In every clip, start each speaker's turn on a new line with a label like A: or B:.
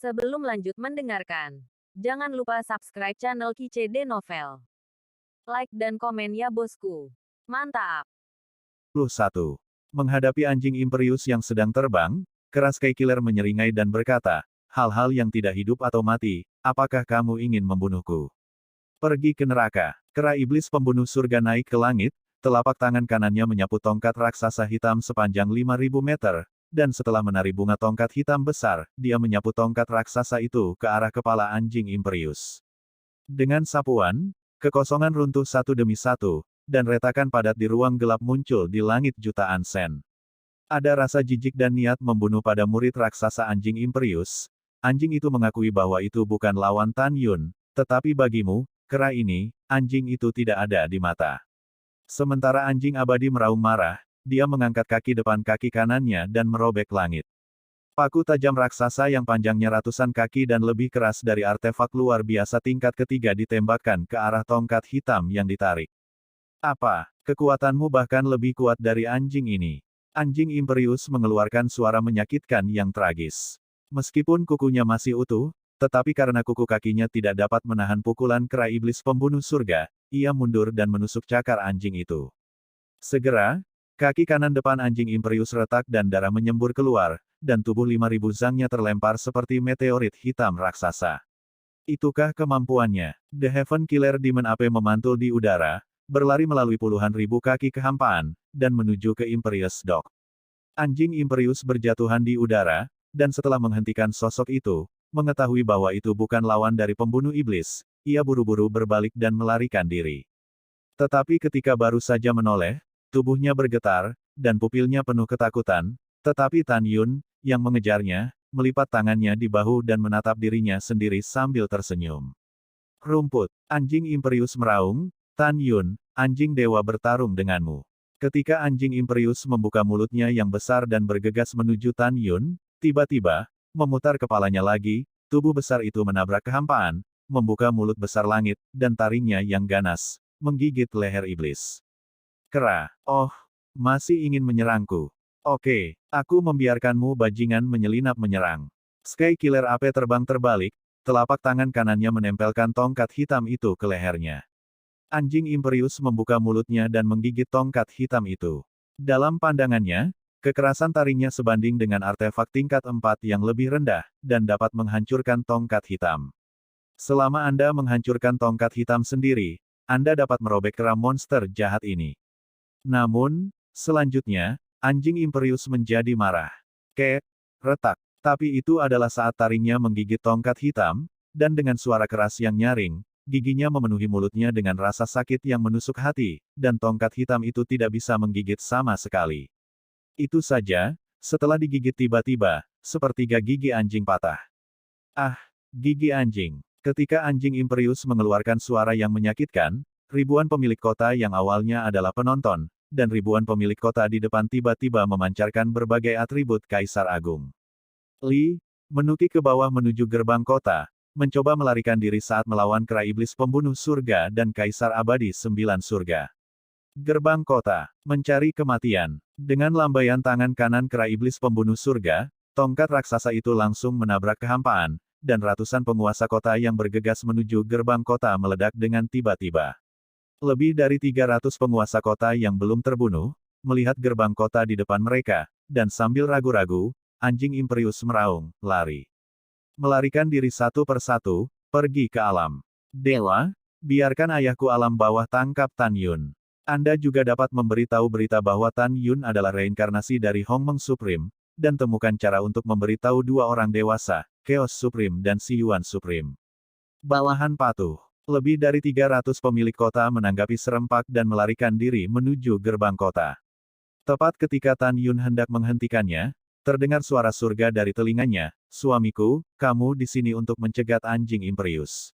A: Sebelum lanjut mendengarkan, jangan lupa subscribe channel KCD Novel. Like dan komen ya bosku. Mantap.
B: 1. Menghadapi anjing Imperius yang sedang terbang, keras Sky Killer menyeringai dan berkata, hal-hal yang tidak hidup atau mati, apakah kamu ingin membunuhku? Pergi ke neraka. Kera iblis pembunuh surga naik ke langit, telapak tangan kanannya menyapu tongkat raksasa hitam sepanjang 5.000 meter, dan setelah menari bunga tongkat hitam besar, dia menyapu tongkat raksasa itu ke arah kepala anjing Imperius. Dengan sapuan, kekosongan runtuh satu demi satu, dan retakan padat di ruang gelap muncul di langit jutaan sen. Ada rasa jijik dan niat membunuh pada murid raksasa anjing Imperius. Anjing itu mengakui bahwa itu bukan lawan Tan Yun, tetapi bagimu, kera ini, anjing itu tidak ada di mata. Sementara anjing abadi meraung marah, dia mengangkat kaki depan kaki kanannya dan merobek langit. Paku tajam raksasa yang panjangnya ratusan kaki dan lebih keras dari artefak luar biasa tingkat ketiga ditembakkan ke arah tongkat hitam yang ditarik. Apa, kekuatanmu bahkan lebih kuat dari anjing ini? Anjing Imperius mengeluarkan suara menyakitkan yang tragis. Meskipun kukunya masih utuh, tetapi karena kuku kakinya tidak dapat menahan pukulan kera iblis pembunuh surga, ia mundur dan menusuk cakar anjing itu. Segera, kaki kanan depan anjing Imperius retak dan darah menyembur keluar, dan tubuh 5.000 zangnya terlempar seperti meteorit hitam raksasa. Itukah kemampuannya? The Heaven Killer Demon Ape memantul di udara, berlari melalui puluhan ribu kaki kehampaan, dan menuju ke Imperius Dock. Anjing Imperius berjatuhan di udara, dan setelah menghentikan sosok itu, mengetahui bahwa itu bukan lawan dari pembunuh iblis, ia buru-buru berbalik dan melarikan diri. Tetapi ketika baru saja menoleh, tubuhnya bergetar, dan pupilnya penuh ketakutan, tetapi Tan Yun, yang mengejarnya, melipat tangannya di bahu dan menatap dirinya sendiri sambil tersenyum. Rumput, anjing Imperius meraung, Tan Yun, anjing dewa bertarung denganmu. Ketika anjing Imperius membuka mulutnya yang besar dan bergegas menuju Tan Yun, tiba-tiba, memutar kepalanya lagi, tubuh besar itu menabrak kehampaan, membuka mulut besar langit, dan taringnya yang ganas, menggigit leher iblis. Kera, oh, masih ingin menyerangku. Oke, aku membiarkanmu bajingan menyelinap menyerang. Sky Killer Ape terbang terbalik, telapak tangan kanannya menempelkan tongkat hitam itu ke lehernya. Anjing Imperius membuka mulutnya dan menggigit tongkat hitam itu. Dalam pandangannya, kekerasan taringnya sebanding dengan artefak tingkat 4 yang lebih rendah, dan dapat menghancurkan tongkat hitam. Selama Anda menghancurkan tongkat hitam sendiri, Anda dapat merobek kera monster jahat ini. Namun, selanjutnya, anjing Imperius menjadi marah. Kek, retak. Tapi itu adalah saat taringnya menggigit tongkat hitam, dan dengan suara keras yang nyaring, giginya memenuhi mulutnya dengan rasa sakit yang menusuk hati, dan tongkat hitam itu tidak bisa menggigit sama sekali. Itu saja, setelah digigit tiba-tiba, sepertiga gigi anjing patah. Ah, gigi anjing. Ketika anjing Imperius mengeluarkan suara yang menyakitkan, ribuan pemilik kota yang awalnya adalah penonton, dan ribuan pemilik kota di depan tiba-tiba memancarkan berbagai atribut Kaisar Agung. Li, menukik ke bawah menuju gerbang kota, mencoba melarikan diri saat melawan kera iblis pembunuh surga dan Kaisar Abadi 9 surga. Gerbang kota, mencari kematian. Dengan lambaian tangan kanan kera iblis pembunuh surga, tongkat raksasa itu langsung menabrak kehampaan, dan ratusan penguasa kota yang bergegas menuju gerbang kota meledak dengan tiba-tiba. Lebih dari 300 penguasa kota yang belum terbunuh, melihat gerbang kota di depan mereka, dan sambil ragu-ragu, anjing Imperius meraung, lari. Melarikan diri satu persatu, pergi ke alam. Dewa, biarkan ayahku alam bawah tangkap Tan Yun. Anda juga dapat memberitahu berita bahwa Tan Yun adalah reinkarnasi dari Hongmeng Supreme, dan temukan cara untuk memberitahu dua orang dewasa, Chaos Supreme dan Si Yuan Supreme. Bawahan patuh. Lebih dari 300 pemilik kota menanggapi serempak dan melarikan diri menuju gerbang kota. Tepat ketika Tan Yun hendak menghentikannya, terdengar suara surga dari telinganya, suamiku, kamu di sini untuk mencegat anjing Imperius.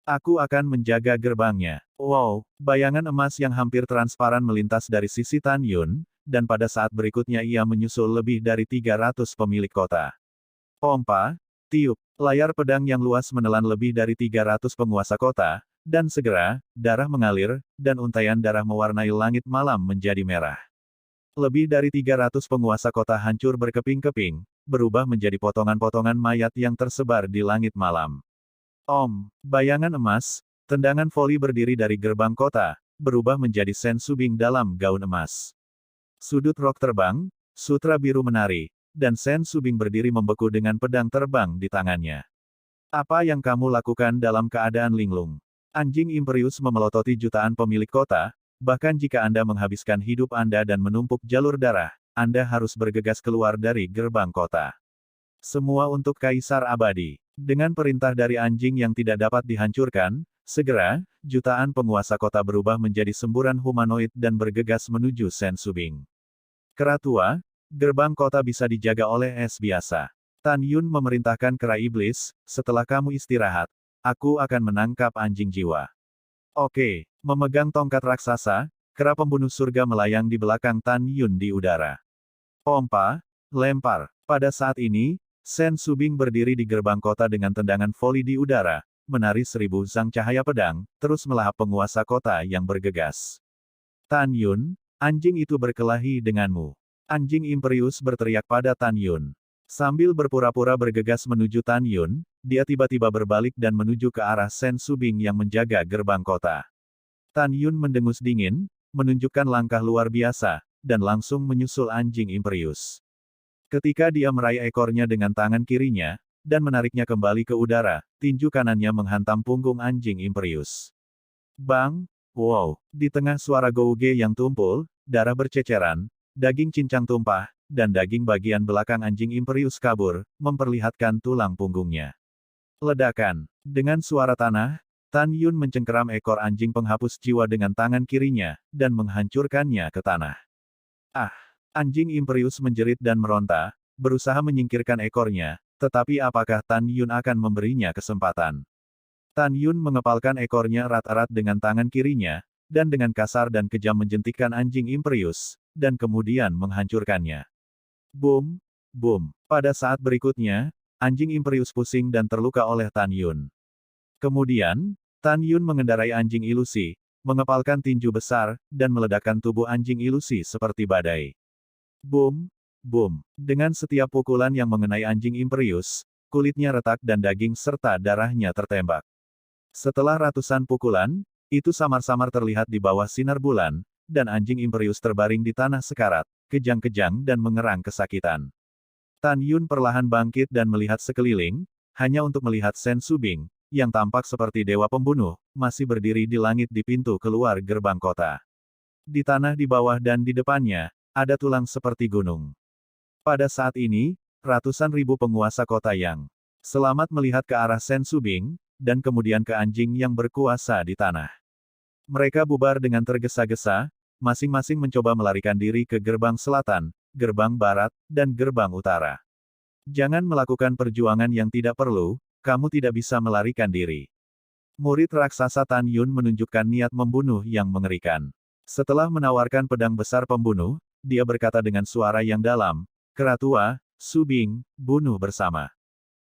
B: Aku akan menjaga gerbangnya. Wow, bayangan emas yang hampir transparan melintas dari sisi Tan Yun, dan pada saat berikutnya ia menyusul lebih dari 300 pemilik kota. Pompa, tiup, layar pedang yang luas menelan lebih dari 300 penguasa kota, dan segera, darah mengalir, dan untaian darah mewarnai langit malam menjadi merah. Lebih dari 300 penguasa kota hancur berkeping-keping, berubah menjadi potongan-potongan mayat yang tersebar di langit malam. Bayangan emas, tendangan voli berdiri dari gerbang kota, berubah menjadi Sen Subing dalam gaun emas. Sudut rok terbang, sutra biru menari, dan Sen Subing berdiri membeku dengan pedang terbang di tangannya. Apa yang kamu lakukan dalam keadaan linglung? Anjing Imperius memelototi jutaan pemilik kota, bahkan jika Anda menghabiskan hidup Anda dan menumpuk jalur darah, Anda harus bergegas keluar dari gerbang kota. Semua untuk Kaisar Abadi. Dengan perintah dari anjing yang tidak dapat dihancurkan, segera, jutaan penguasa kota berubah menjadi semburan humanoid dan bergegas menuju Sen Subing. Kera tua, gerbang kota bisa dijaga oleh es biasa. Tan Yun memerintahkan kera iblis, setelah kamu istirahat, aku akan menangkap anjing jiwa. Oke, memegang tongkat raksasa, kera pembunuh surga melayang di belakang Tan Yun di udara. Pompa, lempar. Pada saat ini, Sen Subing berdiri di gerbang kota dengan tendangan voli di udara, menari 1000 zang cahaya pedang, terus melahap penguasa kota yang bergegas. Tan Yun, anjing itu berkelahi denganmu. Anjing Imperius berteriak pada Tan Yun. Sambil berpura-pura bergegas menuju Tan Yun, dia tiba-tiba berbalik dan menuju ke arah Sen Subing yang menjaga gerbang kota. Tan Yun mendengus dingin, menunjukkan langkah luar biasa, dan langsung menyusul anjing Imperius. Ketika dia meraih ekornya dengan tangan kirinya, dan menariknya kembali ke udara, tinju kanannya menghantam punggung anjing Imperius. Bang! Wow! Di tengah suara gouge yang tumpul, darah berceceran, daging cincang tumpah, dan daging bagian belakang anjing Imperius kabur, memperlihatkan tulang punggungnya. Ledakan. Dengan suara tanah, Tan Yun mencengkeram ekor anjing penghapus jiwa dengan tangan kirinya, dan menghancurkannya ke tanah. Ah! Anjing Imperius menjerit dan meronta, berusaha menyingkirkan ekornya, tetapi apakah Tan Yun akan memberinya kesempatan? Tan Yun mengepalkan ekornya erat-erat dengan tangan kirinya, dan dengan kasar dan kejam menjentikkan anjing Imperius, dan kemudian menghancurkannya. Boom! Boom! Pada saat berikutnya, anjing Imperius pusing dan terluka oleh Tan Yun. Kemudian, Tan Yun mengendarai anjing ilusi, mengepalkan tinju besar, dan meledakkan tubuh anjing ilusi seperti badai. Boom! Boom! Dengan setiap pukulan yang mengenai anjing Imperius, kulitnya retak dan daging serta darahnya tertembak. Setelah ratusan pukulan, itu samar-samar terlihat di bawah sinar bulan, dan anjing Imperius terbaring di tanah sekarat, kejang-kejang dan mengerang kesakitan. Tan Yun perlahan bangkit dan melihat sekeliling, hanya untuk melihat Sen Subing, yang tampak seperti dewa pembunuh, masih berdiri di langit di pintu keluar gerbang kota. Di tanah di bawah dan di depannya, ada tulang seperti gunung. Pada saat ini, ratusan ribu penguasa kota yang selamat melihat ke arah Sen Subing, dan kemudian ke anjing yang berkuasa di tanah. Mereka bubar dengan tergesa-gesa, masing-masing mencoba melarikan diri ke gerbang selatan, gerbang barat, dan gerbang utara. Jangan melakukan perjuangan yang tidak perlu, kamu tidak bisa melarikan diri. Murid raksasa Tan Yun menunjukkan niat membunuh yang mengerikan. Setelah menawarkan pedang besar pembunuh, dia berkata dengan suara yang dalam, "Kera tua, Subing, bunuh bersama.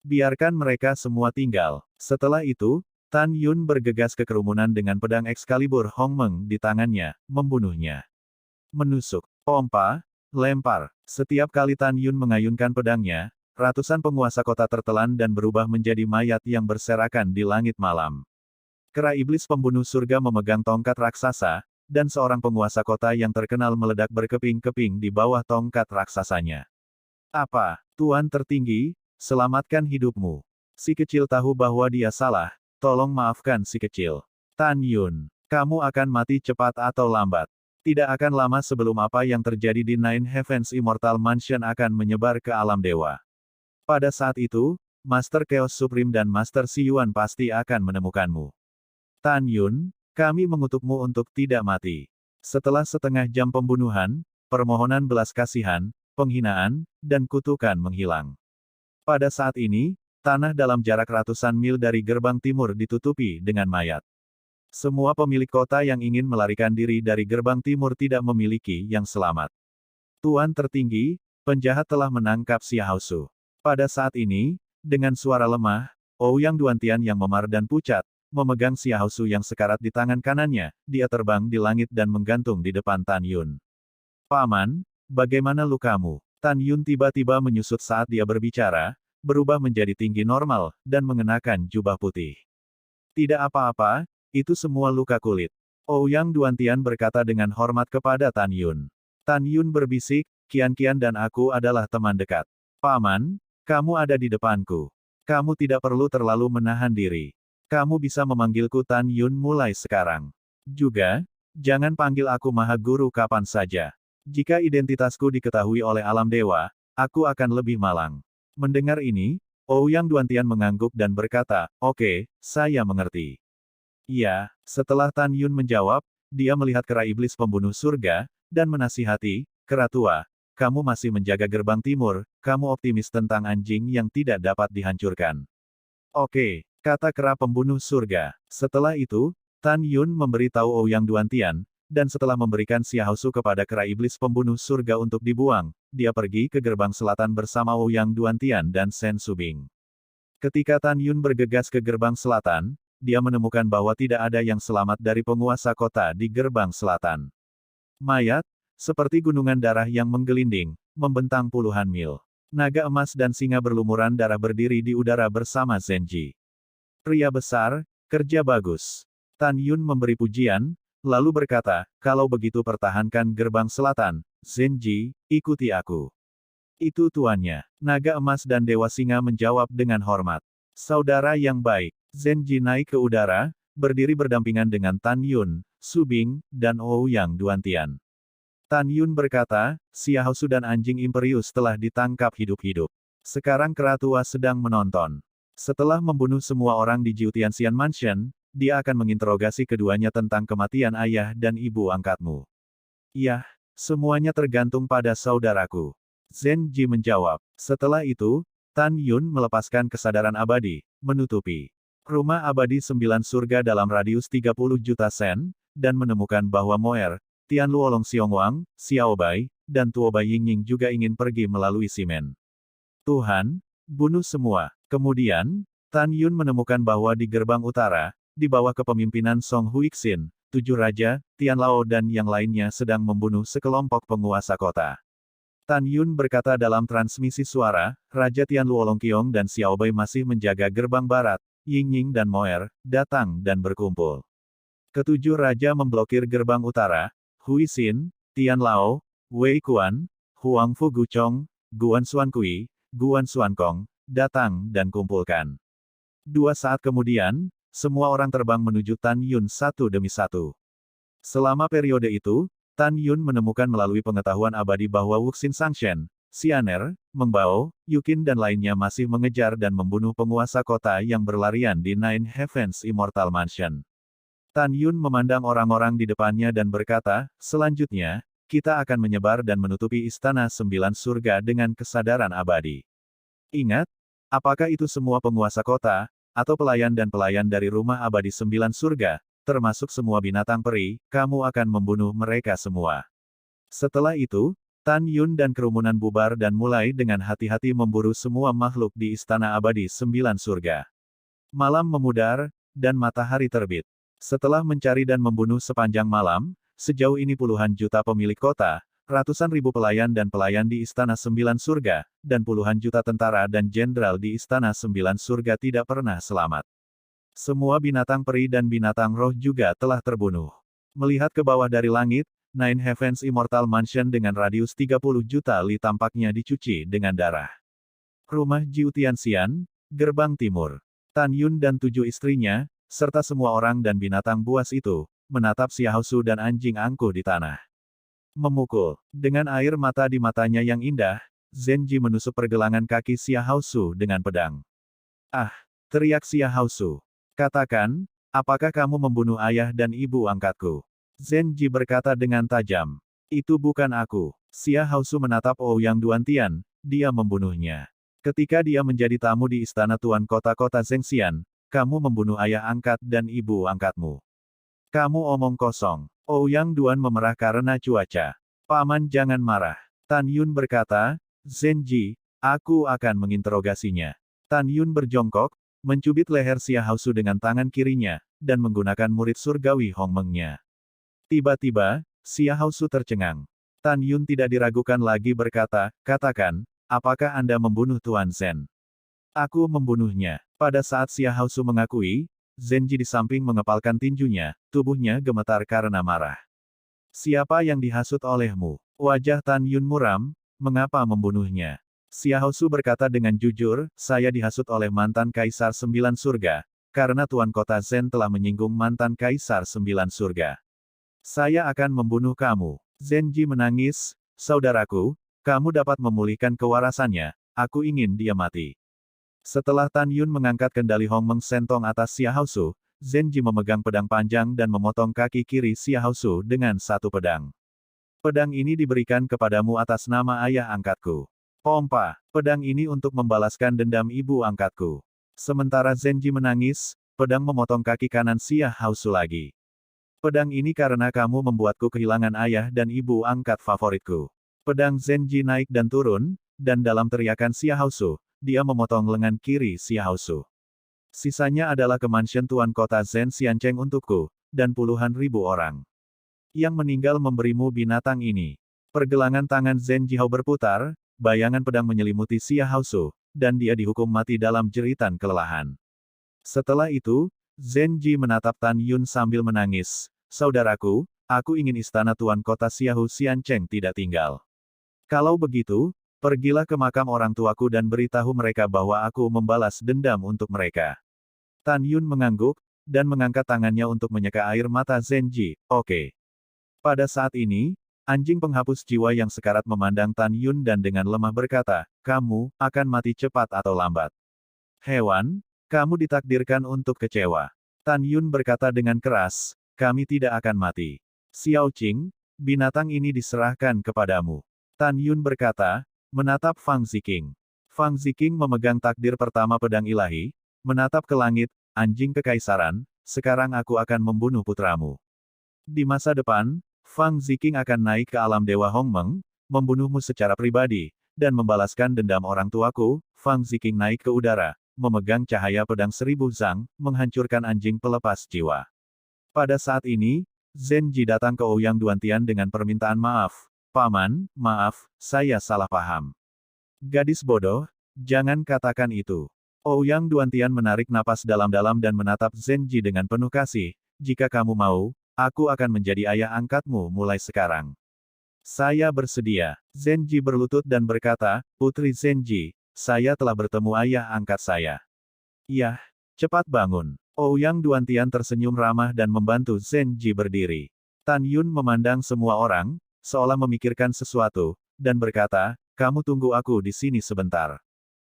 B: Biarkan mereka semua tinggal." Setelah itu, Tan Yun bergegas ke kerumunan dengan pedang Excalibur Hongmeng di tangannya, membunuhnya. Menusuk, pompa, lempar. Setiap kali Tan Yun mengayunkan pedangnya, ratusan penguasa kota tertelan dan berubah menjadi mayat yang berserakan di langit malam. Kera iblis pembunuh surga memegang tongkat raksasa, dan seorang penguasa kota yang terkenal meledak berkeping-keping di bawah tongkat raksasanya. Apa, Tuan tertinggi, selamatkan hidupmu. Si kecil tahu bahwa dia salah, tolong maafkan si kecil. Tan Yun, kamu akan mati cepat atau lambat. Tidak akan lama sebelum apa yang terjadi di Nine Heavens Immortal Mansion akan menyebar ke alam dewa. Pada saat itu, Master Chaos Supreme dan Master Siyuan pasti akan menemukanmu. Tan Yun, kami mengutukmu untuk tidak mati. Setelah setengah jam pembunuhan, permohonan belas kasihan, penghinaan, dan kutukan menghilang. Pada saat ini, tanah dalam jarak ratusan mil dari gerbang timur ditutupi dengan mayat. Semua pemilik kota yang ingin melarikan diri dari gerbang timur tidak memiliki yang selamat. Tuan tertinggi, penjahat telah menangkap Xiaosu. Pada saat ini, dengan suara lemah, Ouyang Duantian yang memar dan pucat, memegang Xiaosu yang sekarat di tangan kanannya, dia terbang di langit dan menggantung di depan Tan Yun. Paman, bagaimana lukamu? Tan Yun tiba-tiba menyusut saat dia berbicara, berubah menjadi tinggi normal, dan mengenakan jubah putih. Tidak apa-apa, itu semua luka kulit. Ouyang Duantian berkata dengan hormat kepada Tan Yun. Tan Yun berbisik, Qian dan aku adalah teman dekat. Paman, kamu ada di depanku. Kamu tidak perlu terlalu menahan diri. Kamu bisa memanggilku Tan Yun mulai sekarang. Juga, jangan panggil aku Maha Guru kapan saja. Jika identitasku diketahui oleh alam dewa, aku akan lebih malang. Mendengar ini, Ouyang Duantian mengangguk dan berkata, "Oke, saya mengerti." Iya, setelah Tan Yun menjawab, dia melihat kera iblis pembunuh surga, dan menasihati, "Kera tua, kamu masih menjaga gerbang timur, kamu optimis tentang anjing yang tidak dapat dihancurkan." "Oke," kata kera pembunuh surga. Setelah itu, Tan Yun memberitahu Ouyang Duantian, dan setelah memberikan Xiaosu kepada kera iblis pembunuh surga untuk dibuang, dia pergi ke gerbang selatan bersama Ouyang Duantian dan Shen Subing. Ketika Tan Yun bergegas ke gerbang selatan, dia menemukan bahwa tidak ada yang selamat dari penguasa kota di gerbang selatan. Mayat, seperti gunungan darah yang menggelinding, membentang puluhan mil. Naga emas dan singa berlumuran darah berdiri di udara bersama Zenji. "Pria besar, kerja bagus." Tan Yun memberi pujian, lalu berkata, "Kalau begitu pertahankan gerbang selatan, Zenji, ikuti aku." "Itu tuannya." Naga emas dan dewa singa menjawab dengan hormat. "Saudara yang baik." Zenji naik ke udara, berdiri berdampingan dengan Tan Yun, Subing, dan Ouyang Duantian. Tan Yun berkata, "Xiaosu dan anjing Imperius telah ditangkap hidup-hidup. Sekarang kera tua sedang menonton. Setelah membunuh semua orang di Jiutianxian Mansion, dia akan menginterogasi keduanya tentang kematian ayah dan ibu angkatmu." "Yah, semuanya tergantung pada saudaraku." Zenji menjawab. Setelah itu, Tan Yun melepaskan kesadaran abadi, menutupi rumah abadi 9 surga dalam radius 30 juta sen, dan menemukan bahwa Moer, Tian Luolong Xiongwang, Xiaobai, dan Tuobai Yingying juga ingin pergi melalui Simen. "Tuhan, bunuh semua." Kemudian, Tan Yun menemukan bahwa di gerbang utara, di bawah kepemimpinan Song Huixin, 7 raja, Tian Lao dan yang lainnya sedang membunuh sekelompok penguasa kota. Tan Yun berkata dalam transmisi suara, Raja Tian Luolong Qiong dan Xiaobai masih menjaga gerbang barat, Yingying dan Moer, datang dan berkumpul. Ketujuh raja memblokir gerbang utara, Huixin, Tian Lao, Wei Kuan, Huang Fu Guchong, Guan Xuan Kui, Guan Xuan Kong, datang dan kumpulkan. 2 saat kemudian, semua orang terbang menuju Tan Yun satu demi satu. Selama periode itu, Tan Yun menemukan melalui pengetahuan abadi bahwa Wuxin Sangshen, Xianer, Meng Bao, Yukin dan lainnya masih mengejar dan membunuh penguasa kota yang berlarian di Nine Heavens Immortal Mansion. Tan Yun memandang orang-orang di depannya dan berkata, "Selanjutnya, kita akan menyebar dan menutupi istana 9 surga dengan kesadaran abadi. Ingat, apakah itu semua penguasa kota, atau pelayan dan pelayan dari rumah abadi 9 surga, termasuk semua binatang peri, kamu akan membunuh mereka semua." Setelah itu, Tan Yun dan kerumunan bubar dan mulai dengan hati-hati memburu semua makhluk di istana abadi 9 surga. Malam memudar, dan matahari terbit. Setelah mencari dan membunuh sepanjang malam, sejauh ini puluhan juta pemilik kota, ratusan ribu pelayan dan pelayan di istana 9 surga, dan puluhan juta tentara dan jenderal di istana 9 surga tidak pernah selamat. Semua binatang peri dan binatang roh juga telah terbunuh. Melihat ke bawah dari langit, Nine Heavens Immortal Mansion dengan radius 30 juta li tampaknya dicuci dengan darah. Rumah Jiutianxian, gerbang timur. Tan Yun dan 7 istrinya, serta semua orang dan binatang buas itu, menatap Xiaosu dan anjing angkuh di tanah. Memukul. Dengan air mata di matanya yang indah, Zenji menusuk pergelangan kaki Xiaosu dengan pedang. "Ah!" teriak Xiaosu. "Katakan, apakah kamu membunuh ayah dan ibu angkatku?" Zenji berkata dengan tajam. "Itu bukan aku." Xiaosu menatap Ouyang Duantian, dia membunuhnya. Ketika dia menjadi tamu di istana tuan kota-kota Zhengxian, kamu membunuh ayah angkat dan ibu angkatmu. Kamu omong kosong. Ouyang Duan memerah karena cuaca. "Paman jangan marah." Tan Yun berkata, "Zenji, aku akan menginterogasinya." Tan Yun berjongkok, mencubit leher Xiaosu dengan tangan kirinya, dan menggunakan murid surgawi Hongmengnya. Tiba-tiba, Xiaosu tercengang. Tan Yun tidak diragukan lagi berkata, katakan, apakah Anda membunuh Tuan Zhen? Aku membunuhnya. Pada saat Xia Haosu mengakui, Zenji di samping mengepalkan tinjunya, tubuhnya gemetar karena marah. Siapa yang dihasut olehmu? Wajah Tan Yun muram, mengapa membunuhnya? Xia Haosu berkata dengan jujur, saya dihasut oleh mantan Kaisar Sembilan Surga, karena Tuan Kota Zen telah menyinggung mantan Kaisar Sembilan Surga. Saya akan membunuh kamu. Zenji menangis, saudaraku, kamu dapat memulihkan kewarasannya, aku ingin dia mati. Setelah Tan Yun mengangkat kendali Hong Meng Sentong atas Xia Haosu, Zenji memegang pedang panjang dan memotong kaki kiri Xia Haosu dengan satu pedang. Pedang ini diberikan kepadamu atas nama ayah angkatku. Pompa, pedang ini untuk membalaskan dendam ibu angkatku. Sementara Zenji menangis, pedang memotong kaki kanan Xia Haosu lagi. Pedang ini karena kamu membuatku kehilangan ayah dan ibu angkat favoritku. Pedang Zenji naik dan turun, dan dalam teriakan Xia Haosu, dia memotong lengan kiri Xia Haosu. Sisanya adalah kemansion Tuan Kota Zen Xiancheng untukku, dan puluhan ribu orang. Yang meninggal memberimu binatang ini. Pergelangan tangan Zen Jihao berputar, bayangan pedang menyelimuti Xia Haosu, dan dia dihukum mati dalam jeritan kelelahan. Setelah itu, Zenji menatap Tan Yun sambil menangis. Saudaraku, aku ingin istana Tuan Kota Xiahou Xiancheng tidak tinggal. Kalau begitu, pergilah ke makam orang tuaku dan beritahu mereka bahwa aku membalas dendam untuk mereka. Tan Yun mengangguk, dan mengangkat tangannya untuk menyeka air mata Zenji. Oke. Pada saat ini, anjing penghapus jiwa yang sekarat memandang Tan Yun dan dengan lemah berkata, kamu akan mati cepat atau lambat. Hewan, kamu ditakdirkan untuk kecewa. Tan Yun berkata dengan keras, kami tidak akan mati. Xiao Qing, binatang ini diserahkan kepadamu. Tan Yun berkata, menatap Fang Ziqing. Fang Ziqing memegang takdir pertama pedang ilahi, menatap ke langit, anjing kekaisaran, sekarang aku akan membunuh putramu. Di masa depan, Fang Ziqing akan naik ke alam Dewa Hong Meng, membunuhmu secara pribadi, dan membalaskan dendam orang tuaku. Fang Ziqing naik ke udara, memegang cahaya pedang 1000 zang, menghancurkan anjing pelepas jiwa. Pada saat ini, Zenji datang ke Ouyang Duantian dengan permintaan maaf. Paman, maaf, saya salah paham. Gadis bodoh, jangan katakan itu. Ouyang Duantian menarik napas dalam-dalam dan menatap Zenji dengan penuh kasih. Jika kamu mau, aku akan menjadi ayah angkatmu mulai sekarang. Saya bersedia. Zenji berlutut dan berkata, Putri Zenji, saya telah bertemu ayah angkat saya. Yah, cepat bangun. Ouyang Duantian tersenyum ramah dan membantu Zenji berdiri. Tan Yun memandang semua orang, seolah memikirkan sesuatu, dan berkata, kamu tunggu aku di sini sebentar.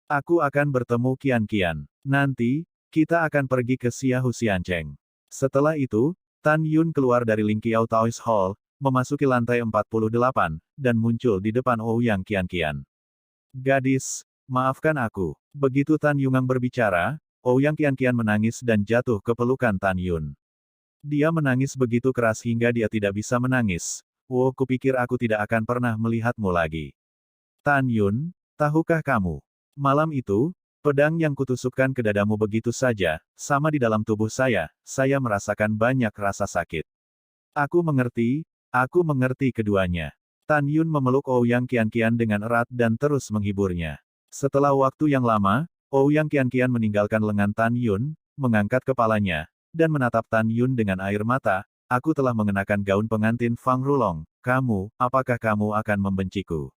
B: Aku akan bertemu Qian-Qian. Nanti, kita akan pergi ke Xiahou Xiancheng. Setelah itu, Tan Yun keluar dari Lingqiao Taoist Hall, memasuki lantai 48, dan muncul di depan Ouyang Qian-Qian. Gadis, maafkan aku. Begitu Tan Yungang berbicara, Ouyang Qian-Qian menangis dan jatuh ke pelukan Tan Yun. Dia menangis begitu keras hingga dia tidak bisa menangis. Wo, kupikir aku tidak akan pernah melihatmu lagi. Tan Yun, tahukah kamu? Malam itu, pedang yang kutusukkan ke dadamu begitu saja, sama di dalam tubuh saya merasakan banyak rasa sakit. Aku mengerti keduanya. Tan Yun memeluk Ouyang Qian-Qian dengan erat dan terus menghiburnya. Setelah waktu yang lama, Ouyang Qian-Qian meninggalkan lengan Tan Yun, mengangkat kepalanya, dan menatap Tan Yun dengan air mata. Aku telah mengenakan gaun pengantin Fang Rulong. Apakah kamu akan membenciku?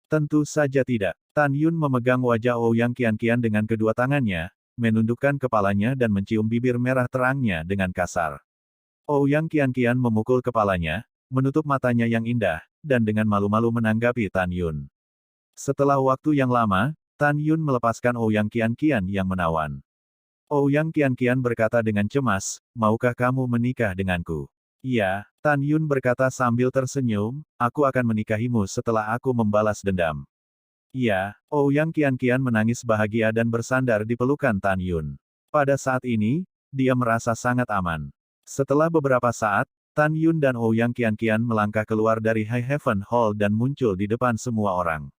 B: Tentu saja tidak. Tan Yun memegang wajah Ouyang Qian-Qian dengan kedua tangannya, menundukkan kepalanya dan mencium bibir merah terangnya dengan kasar. Ouyang Qian-Qian memukul kepalanya, menutup matanya yang indah, dan dengan malu-malu menanggapi Tan Yun. Setelah waktu yang lama, Tan Yun melepaskan Ouyang Qian-Qian yang menawan. Ouyang Qian-Qian berkata dengan cemas, maukah kamu menikah denganku? Iya, Tan Yun berkata sambil tersenyum, aku akan menikahimu setelah aku membalas dendam. Iya, Ouyang Qian-Qian menangis bahagia dan bersandar di pelukan Tan Yun. Pada saat ini, dia merasa sangat aman. Setelah beberapa saat, Tan Yun dan Ouyang Qian-Qian melangkah keluar dari High Heaven Hall dan muncul di depan semua orang.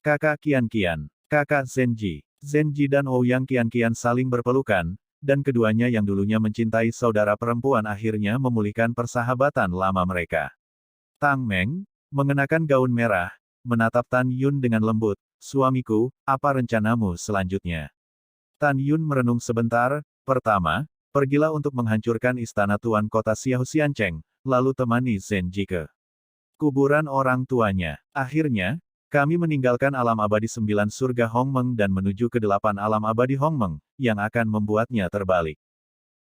B: Kakak Qian-Qian, kakak Zenji. Zenji dan Ouyang Qian-Qian saling berpelukan, dan keduanya yang dulunya mencintai saudara perempuan akhirnya memulihkan persahabatan lama mereka. Tang Meng, Mengenakan gaun merah, menatap Tan Yun dengan lembut, "Suamiku, apa rencanamu selanjutnya?" Tan Yun merenung sebentar. "Pertama, pergilah untuk menghancurkan istana Tuan Kota Xiao Xiancheng, lalu temani Zenji ke kuburan orang tuanya. Akhirnya, kami meninggalkan alam abadi 9 surga Hongmeng dan menuju ke 8 alam abadi Hongmeng, yang akan membuatnya terbalik.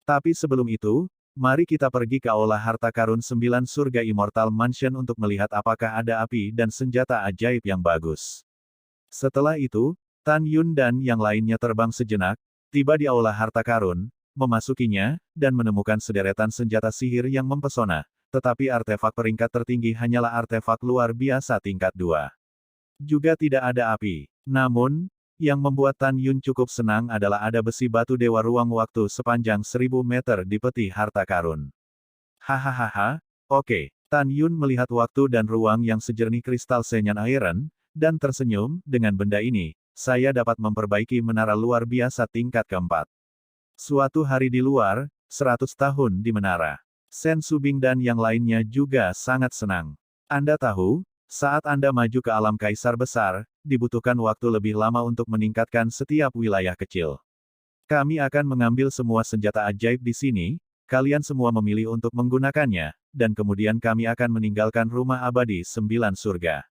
B: Tapi sebelum itu, mari kita pergi ke aula harta karun 9 surga Immortal Mansion untuk melihat apakah ada api dan senjata ajaib yang bagus." Setelah itu, Tan Yun dan yang lainnya terbang sejenak, tiba di aula harta karun, memasukinya, dan menemukan sederetan senjata sihir yang mempesona, tetapi artefak peringkat tertinggi hanyalah artefak luar biasa tingkat 2. Juga tidak ada api. Namun, yang membuat Tan Yun cukup senang adalah ada besi batu dewa ruang waktu sepanjang 1000 meter di peti harta karun. Hahaha, oke. Tan Yun melihat waktu dan ruang yang sejernih kristal Senyan Iron, dan tersenyum. Dengan benda ini, saya dapat memperbaiki menara luar biasa tingkat keempat. Suatu hari di luar, 100 tahun di menara. Sen Subing dan yang lainnya juga sangat senang. Anda tahu, saat Anda maju ke alam kaisar besar, dibutuhkan waktu lebih lama untuk meningkatkan setiap wilayah kecil. Kami akan mengambil semua senjata ajaib di sini, kalian semua memilih untuk menggunakannya, dan kemudian kami akan meninggalkan rumah abadi 9 surga.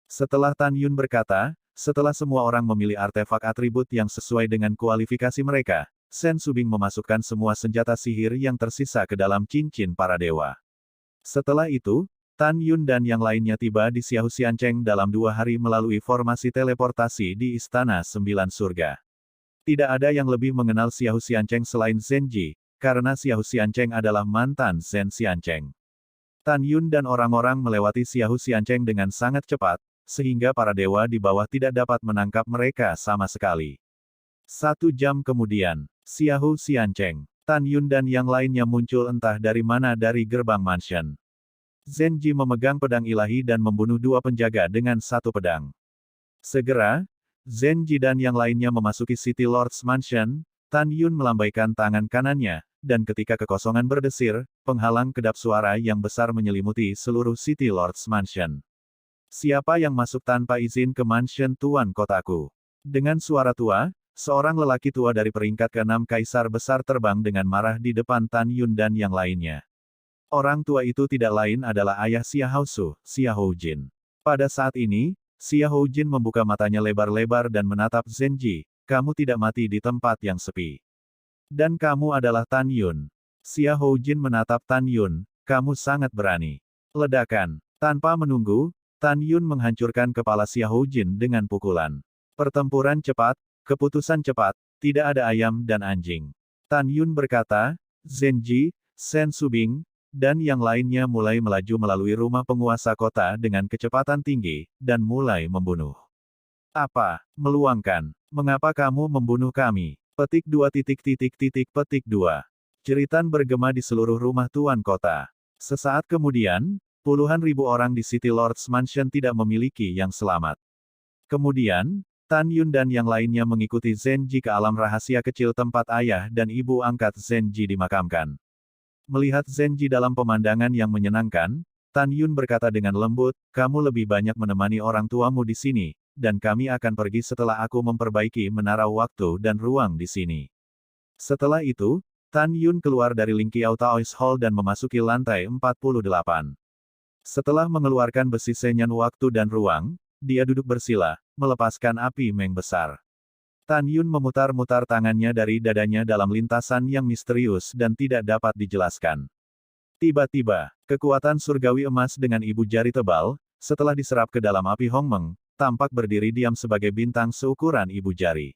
B: Setelah Tan Yun berkata, setelah semua orang memilih artefak atribut yang sesuai dengan kualifikasi mereka, Sen Subing memasukkan semua senjata sihir yang tersisa ke dalam cincin para dewa. Setelah itu, Tan Yun dan yang lainnya tiba di Xiao Xiancheng dalam 2 hari melalui formasi teleportasi di Istana 9 Surga. Tidak ada yang lebih mengenal Xiao Xiancheng selain Zenji, karena Xiao Xiancheng adalah mantan Zen Xiancheng. Tan Yun dan orang-orang melewati Xiao Xiancheng dengan sangat cepat, sehingga para dewa di bawah tidak dapat menangkap mereka sama sekali. 1 jam kemudian, Xiao Xiancheng, Tan Yun dan yang lainnya muncul entah dari mana dari gerbang mansion. Zenji memegang pedang ilahi dan membunuh 2 penjaga dengan 1 pedang. Segera, Zenji dan yang lainnya memasuki City Lord's Mansion. Tan Yun melambaikan tangan kanannya, dan ketika kekosongan berdesir, penghalang kedap suara yang besar menyelimuti seluruh City Lord's Mansion. "Siapa yang masuk tanpa izin ke mansion Tuan Kotaku?" Dengan suara tua, seorang lelaki tua dari peringkat ke-6 kaisar besar terbang dengan marah di depan Tan Yun dan yang lainnya. Orang tua itu tidak lain adalah ayah Xiahou Su, Xiahou Jin. Pada saat ini, Xiahou Jin membuka matanya lebar-lebar dan menatap Zenji, "Kamu tidak mati di tempat yang sepi. Dan kamu adalah Tan Yun." Xiahou Jin menatap Tan Yun, "Kamu sangat berani." Ledakan. Tanpa menunggu, Tan Yun menghancurkan kepala Xiahou Jin dengan pukulan. Pertempuran cepat, keputusan cepat, tidak ada ayam dan anjing. Tan Yun berkata, Zenji, Sen Subing, dan yang lainnya mulai melaju melalui rumah penguasa kota dengan kecepatan tinggi, dan mulai membunuh. "Apa? Meluangkan. Mengapa kamu membunuh kami?" Petik 2. Jeritan bergema di seluruh rumah Tuan Kota. Sesaat kemudian, puluhan ribu orang di City Lord's Mansion tidak memiliki yang selamat. Kemudian, Tan Yun dan yang lainnya mengikuti Zenji ke alam rahasia kecil tempat ayah dan ibu angkat Zenji dimakamkan. Melihat Zenji dalam pemandangan yang menyenangkan, Tan Yun berkata dengan lembut, "Kamu lebih banyak menemani orang tuamu di sini, dan kami akan pergi setelah aku memperbaiki menara waktu dan ruang di sini." Setelah itu, Tan Yun keluar dari Lingqiao Taoist Hall dan memasuki lantai 48. Setelah mengeluarkan besi senyan waktu dan ruang, dia duduk bersila, melepaskan api meng besar. Tan Yun memutar-mutar tangannya dari dadanya dalam lintasan yang misterius dan tidak dapat dijelaskan. Tiba-tiba, kekuatan surgawi emas dengan ibu jari tebal, setelah diserap ke dalam api Hongmeng, tampak berdiri diam sebagai bintang seukuran ibu jari.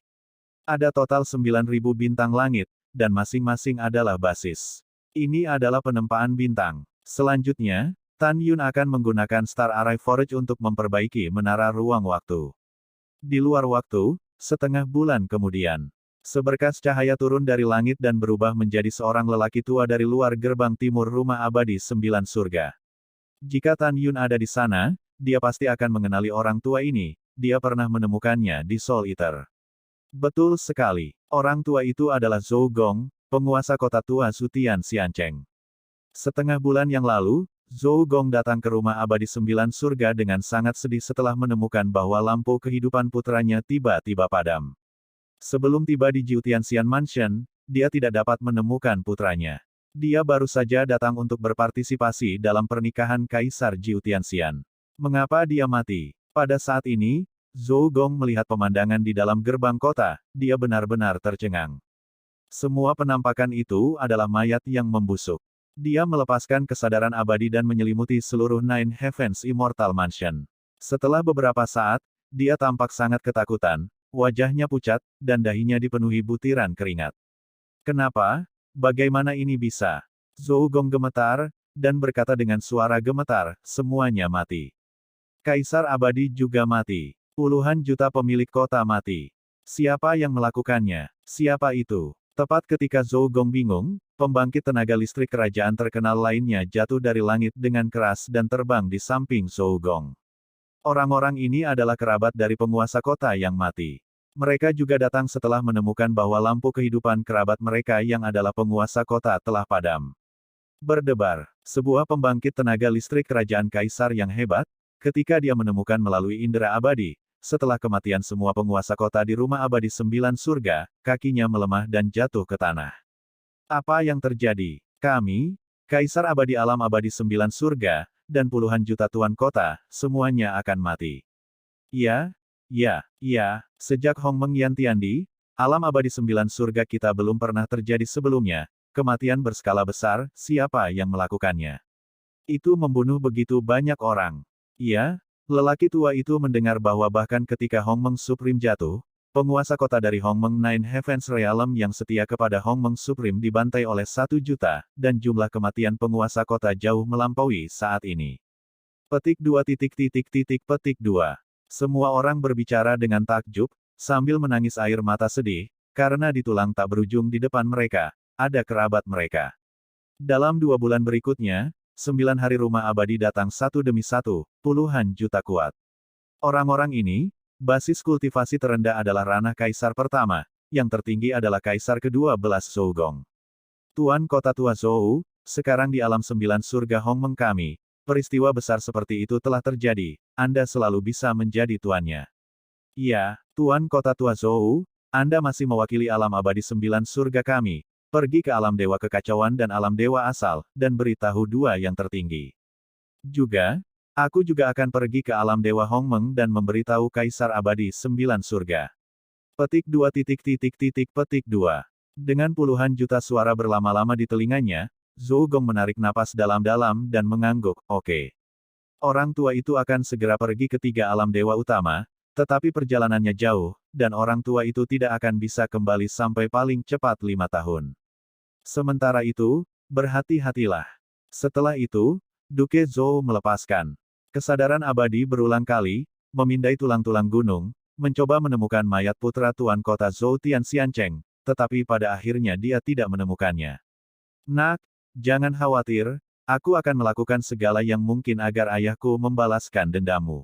B: Ada total 9.000 bintang langit, dan masing-masing adalah basis. Ini adalah penempaan bintang. Selanjutnya, Tan Yun akan menggunakan Star Array Forge untuk memperbaiki menara ruang waktu. Di luar waktu, setengah bulan kemudian, seberkas cahaya turun dari langit dan berubah menjadi seorang lelaki tua dari luar gerbang timur rumah abadi 9 surga. Jika Tan Yun ada di sana, dia pasti akan mengenali orang tua ini, dia pernah menemukannya di Soul Eater. Betul sekali, orang tua itu adalah Zhou Gong, penguasa kota tua Zutian Xiancheng. Setengah bulan yang lalu, Zhou Gong datang ke rumah abadi 9 surga dengan sangat sedih setelah menemukan bahwa lampu kehidupan putranya tiba-tiba padam. Sebelum tiba di Jiu Tianxian Mansion, dia tidak dapat menemukan putranya. Dia baru saja datang untuk berpartisipasi dalam pernikahan Kaisar Jiu Tianxian. Mengapa dia mati? Pada saat ini, Zhou Gong melihat pemandangan di dalam gerbang kota, dia benar-benar tercengang. Semua penampakan itu adalah mayat yang membusuk. Dia melepaskan kesadaran abadi dan menyelimuti seluruh Nine Heavens Immortal Mansion. Setelah beberapa saat, dia tampak sangat ketakutan, wajahnya pucat, dan dahinya dipenuhi butiran keringat. Kenapa? Bagaimana ini bisa? Zhou Gong gemetar, dan berkata dengan suara gemetar, semuanya mati. Kaisar abadi juga mati. Puluhan juta pemilik kota mati. Siapa yang melakukannya? Siapa itu? Tepat ketika Zhou Gong bingung, pembangkit tenaga listrik kerajaan terkenal lainnya jatuh dari langit dengan keras dan terbang di samping Zhou Gong. Orang-orang ini adalah kerabat dari penguasa kota yang mati. Mereka juga datang setelah menemukan bahwa lampu kehidupan kerabat mereka yang adalah penguasa kota telah padam. Berdebar, sebuah pembangkit tenaga listrik kerajaan kaisar yang hebat, ketika dia menemukan melalui indera abadi, setelah kematian semua penguasa kota di rumah abadi 9 surga, kakinya melemah dan jatuh ke tanah. Apa yang terjadi? Kami, Kaisar abadi alam abadi 9 surga, dan puluhan juta tuan kota, semuanya akan mati. Ya, sejak Hong Meng Yantiandi, alam abadi 9 surga kita belum pernah terjadi sebelumnya, kematian berskala besar, siapa yang melakukannya? Itu membunuh begitu banyak orang. Iya, lelaki tua itu mendengar bahwa bahkan ketika Hong Meng Supreme jatuh, penguasa kota dari Hong Meng Nine Heavens Realm yang setia kepada Hong Meng Supreme dibantai oleh 1 juta, dan jumlah kematian penguasa kota jauh melampaui saat ini. Petik 2. Semua orang berbicara dengan takjub, sambil menangis air mata sedih, karena di tulang tak berujung di depan mereka, ada kerabat mereka. Dalam 2 bulan berikutnya, 9 hari rumah abadi datang satu demi satu, puluhan juta kuat. Orang-orang ini, basis kultivasi terendah adalah ranah kaisar pertama, yang tertinggi adalah kaisar ke-12 Zhou Gong. Tuan kota tua Zhou, sekarang di alam 9 surga Hong Meng kami, peristiwa besar seperti itu telah terjadi, Anda selalu bisa menjadi tuannya. Iya, Tuan kota tua Zhou, Anda masih mewakili alam abadi 9 surga kami, pergi ke alam dewa kekacauan dan alam dewa asal, dan beritahu 2 yang tertinggi. Juga, aku juga akan pergi ke alam dewa Hong Meng dan memberitahu kaisar abadi 9 surga. Petik 2. Dengan puluhan juta suara berlama-lama di telinganya, Zhou Gong menarik napas dalam-dalam dan mengangguk, oke. Orang tua itu akan segera pergi ke 3 alam dewa utama, tetapi perjalanannya jauh, dan orang tua itu tidak akan bisa kembali sampai paling cepat 5 tahun. Sementara itu, berhati-hatilah. Setelah itu, Duke Zhou melepaskan kesadaran abadi berulang kali, memindai tulang-tulang gunung, mencoba menemukan mayat putra tuan kota Zhou Tianxiancheng, tetapi pada akhirnya dia tidak menemukannya. Nak, jangan khawatir, aku akan melakukan segala yang mungkin agar ayahku membalaskan dendammu.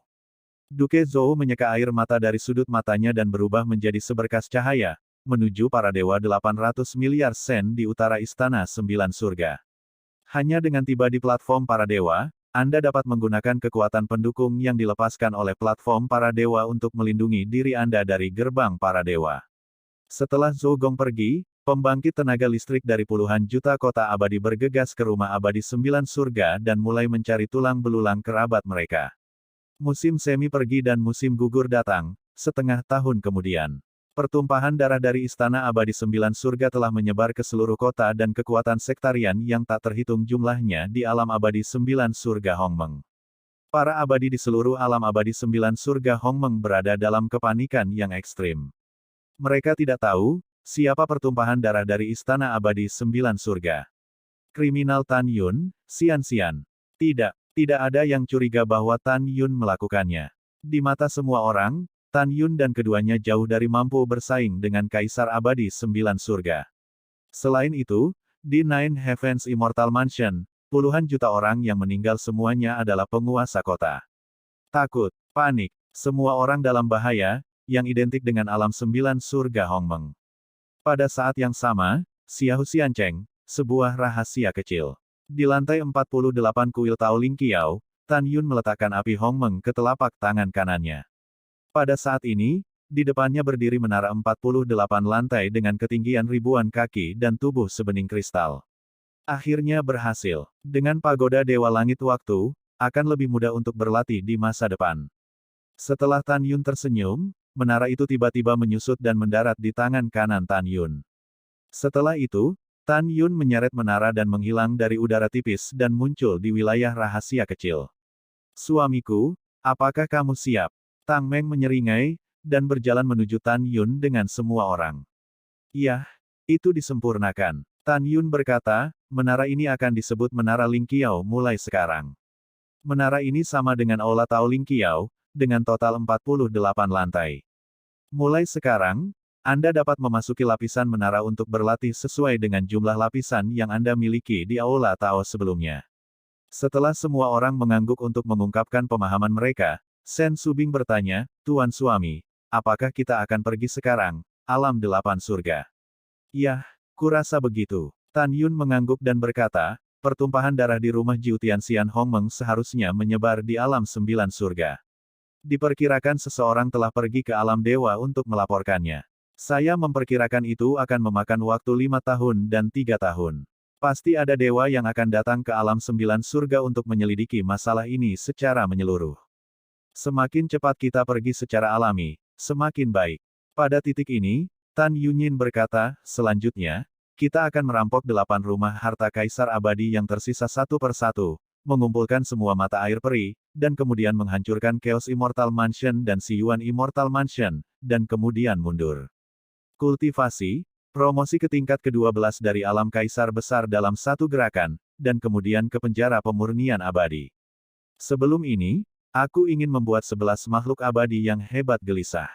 B: Duke Zhou menyeka air mata dari sudut matanya dan berubah menjadi seberkas cahaya, menuju para dewa 800 miliar sen di utara istana 9 surga. Hanya dengan tiba di platform para dewa, Anda dapat menggunakan kekuatan pendukung yang dilepaskan oleh platform para dewa untuk melindungi diri Anda dari gerbang para dewa. Setelah Zhou Gong pergi, pembangkit tenaga listrik dari puluhan juta kota abadi bergegas ke rumah abadi 9 surga dan mulai mencari tulang belulang kerabat mereka. Musim semi pergi dan musim gugur datang, setengah tahun kemudian. Pertumpahan darah dari istana abadi 9 surga telah menyebar ke seluruh kota dan kekuatan sektarian yang tak terhitung jumlahnya di alam abadi 9 surga Hong Meng. Para abadi di seluruh alam abadi 9 surga Hong Meng berada dalam kepanikan yang ekstrim. Mereka tidak tahu, siapa pertumpahan darah dari istana abadi 9 surga. Kriminal Tan Yun, Xian. Tidak ada yang curiga bahwa Tan Yun melakukannya. Di mata semua orang, Tan Yun dan keduanya jauh dari mampu bersaing dengan Kaisar Abadi 9 Surga. Selain itu, di Nine Heavens Immortal Mansion, puluhan juta orang yang meninggal semuanya adalah penguasa kota. Takut, panik, semua orang dalam bahaya, yang identik dengan alam 9 surga Hong Meng. Pada saat yang sama, Xiahou Xiancheng, sebuah rahasia kecil. Di lantai 48 kuil Tao Ling Qiao, Tan Yun meletakkan api Hongmeng ke telapak tangan kanannya. Pada saat ini, di depannya berdiri menara 48 lantai dengan ketinggian ribuan kaki dan tubuh sebening kristal. Akhirnya berhasil. Dengan pagoda Dewa Langit Waktu, akan lebih mudah untuk berlatih di masa depan. Setelah Tan Yun tersenyum, menara itu tiba-tiba menyusut dan mendarat di tangan kanan Tan Yun. Setelah itu, Tan Yun menyeret menara dan menghilang dari udara tipis dan muncul di wilayah rahasia kecil. Suamiku, apakah kamu siap? Tang Meng menyeringai, dan berjalan menuju Tan Yun dengan semua orang. Iya, itu disempurnakan. Tan Yun berkata, menara ini akan disebut Menara Ling Qiao mulai sekarang. Menara ini sama dengan Aula Tao Ling Qiao, dengan total 48 lantai. Mulai sekarang, Anda dapat memasuki lapisan menara untuk berlatih sesuai dengan jumlah lapisan yang Anda miliki di Aula Tao sebelumnya. Setelah semua orang mengangguk untuk mengungkapkan pemahaman mereka, Sen Subing bertanya, Tuan Suami, apakah kita akan pergi sekarang, alam 8 surga? Yah, kurasa begitu. Tan Yun mengangguk dan berkata, pertumpahan darah di rumah Jiu Tianxian Hongmeng seharusnya menyebar di alam 9 surga. Diperkirakan seseorang telah pergi ke alam dewa untuk melaporkannya. Saya memperkirakan itu akan memakan waktu 5 tahun dan 3 tahun. Pasti ada dewa yang akan datang ke alam 9 surga untuk menyelidiki masalah ini secara menyeluruh. Semakin cepat kita pergi secara alami, semakin baik. Pada titik ini, Tan Yunyin berkata, selanjutnya, kita akan merampok 8 rumah harta kaisar abadi yang tersisa satu persatu, mengumpulkan semua mata air peri, dan kemudian menghancurkan Chaos Immortal Mansion dan Siyuan Immortal Mansion, dan kemudian mundur. Kultivasi, promosi ke tingkat ke-12 dari alam kaisar besar dalam satu gerakan, dan kemudian ke penjara pemurnian abadi. Sebelum ini, aku ingin membuat 11 makhluk abadi yang hebat gelisah.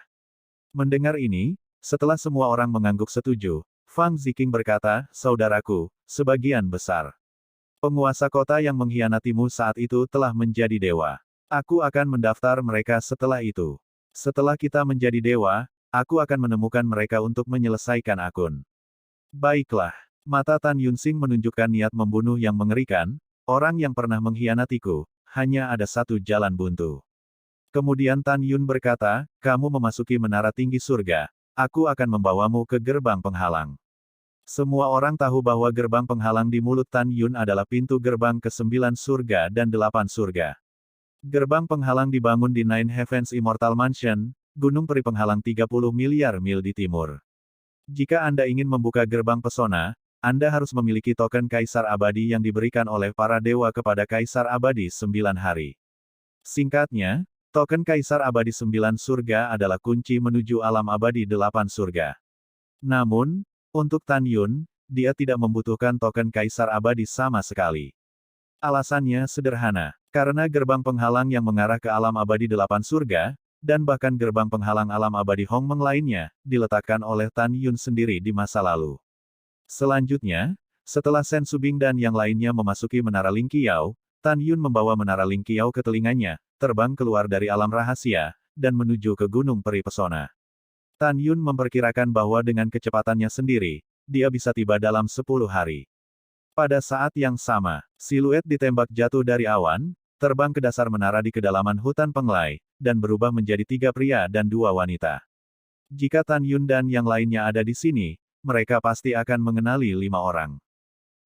B: Mendengar ini, setelah semua orang mengangguk setuju, Fang Ziqing berkata, saudaraku, sebagian besar penguasa kota yang mengkhianatimu saat itu telah menjadi dewa. Aku akan mendaftar mereka setelah itu. Setelah kita menjadi dewa, aku akan menemukan mereka untuk menyelesaikan akun. Baiklah. Mata Tan Yunsing menunjukkan niat membunuh yang mengerikan, orang yang pernah mengkhianatiku, hanya ada satu jalan buntu. Kemudian Tan Yun berkata, kamu memasuki menara tinggi surga, aku akan membawamu ke gerbang penghalang. Semua orang tahu bahwa gerbang penghalang di mulut Tan Yun adalah pintu gerbang ke-9 surga dan 8 surga. Gerbang penghalang dibangun di Nine Heavens Immortal Mansion, gunung peri penghalang 30 miliar mil di timur. Jika Anda ingin membuka gerbang pesona, Anda harus memiliki token Kaisar Abadi yang diberikan oleh para dewa kepada Kaisar Abadi 9 hari. Singkatnya, token Kaisar Abadi 9 surga adalah kunci menuju alam abadi 8 surga. Namun, untuk Tan Yun, dia tidak membutuhkan token Kaisar Abadi sama sekali. Alasannya sederhana, karena gerbang penghalang yang mengarah ke alam abadi 8 surga, dan bahkan gerbang penghalang alam abadi Hongmeng lainnya, diletakkan oleh Tan Yun sendiri di masa lalu. Selanjutnya, setelah Sen Subing dan yang lainnya memasuki Menara Ling Qiao, Tan Yun membawa Menara Ling Qiao ke telinganya, terbang keluar dari alam rahasia, dan menuju ke Gunung Peri Pesona. Tan Yun memperkirakan bahwa dengan kecepatannya sendiri, dia bisa tiba dalam 10 hari. Pada saat yang sama, siluet ditembak jatuh dari awan, terbang ke dasar menara di kedalaman hutan penglai, dan berubah menjadi 3 pria dan 2 wanita. Jika Tan Yun dan yang lainnya ada di sini, mereka pasti akan mengenali 5 orang.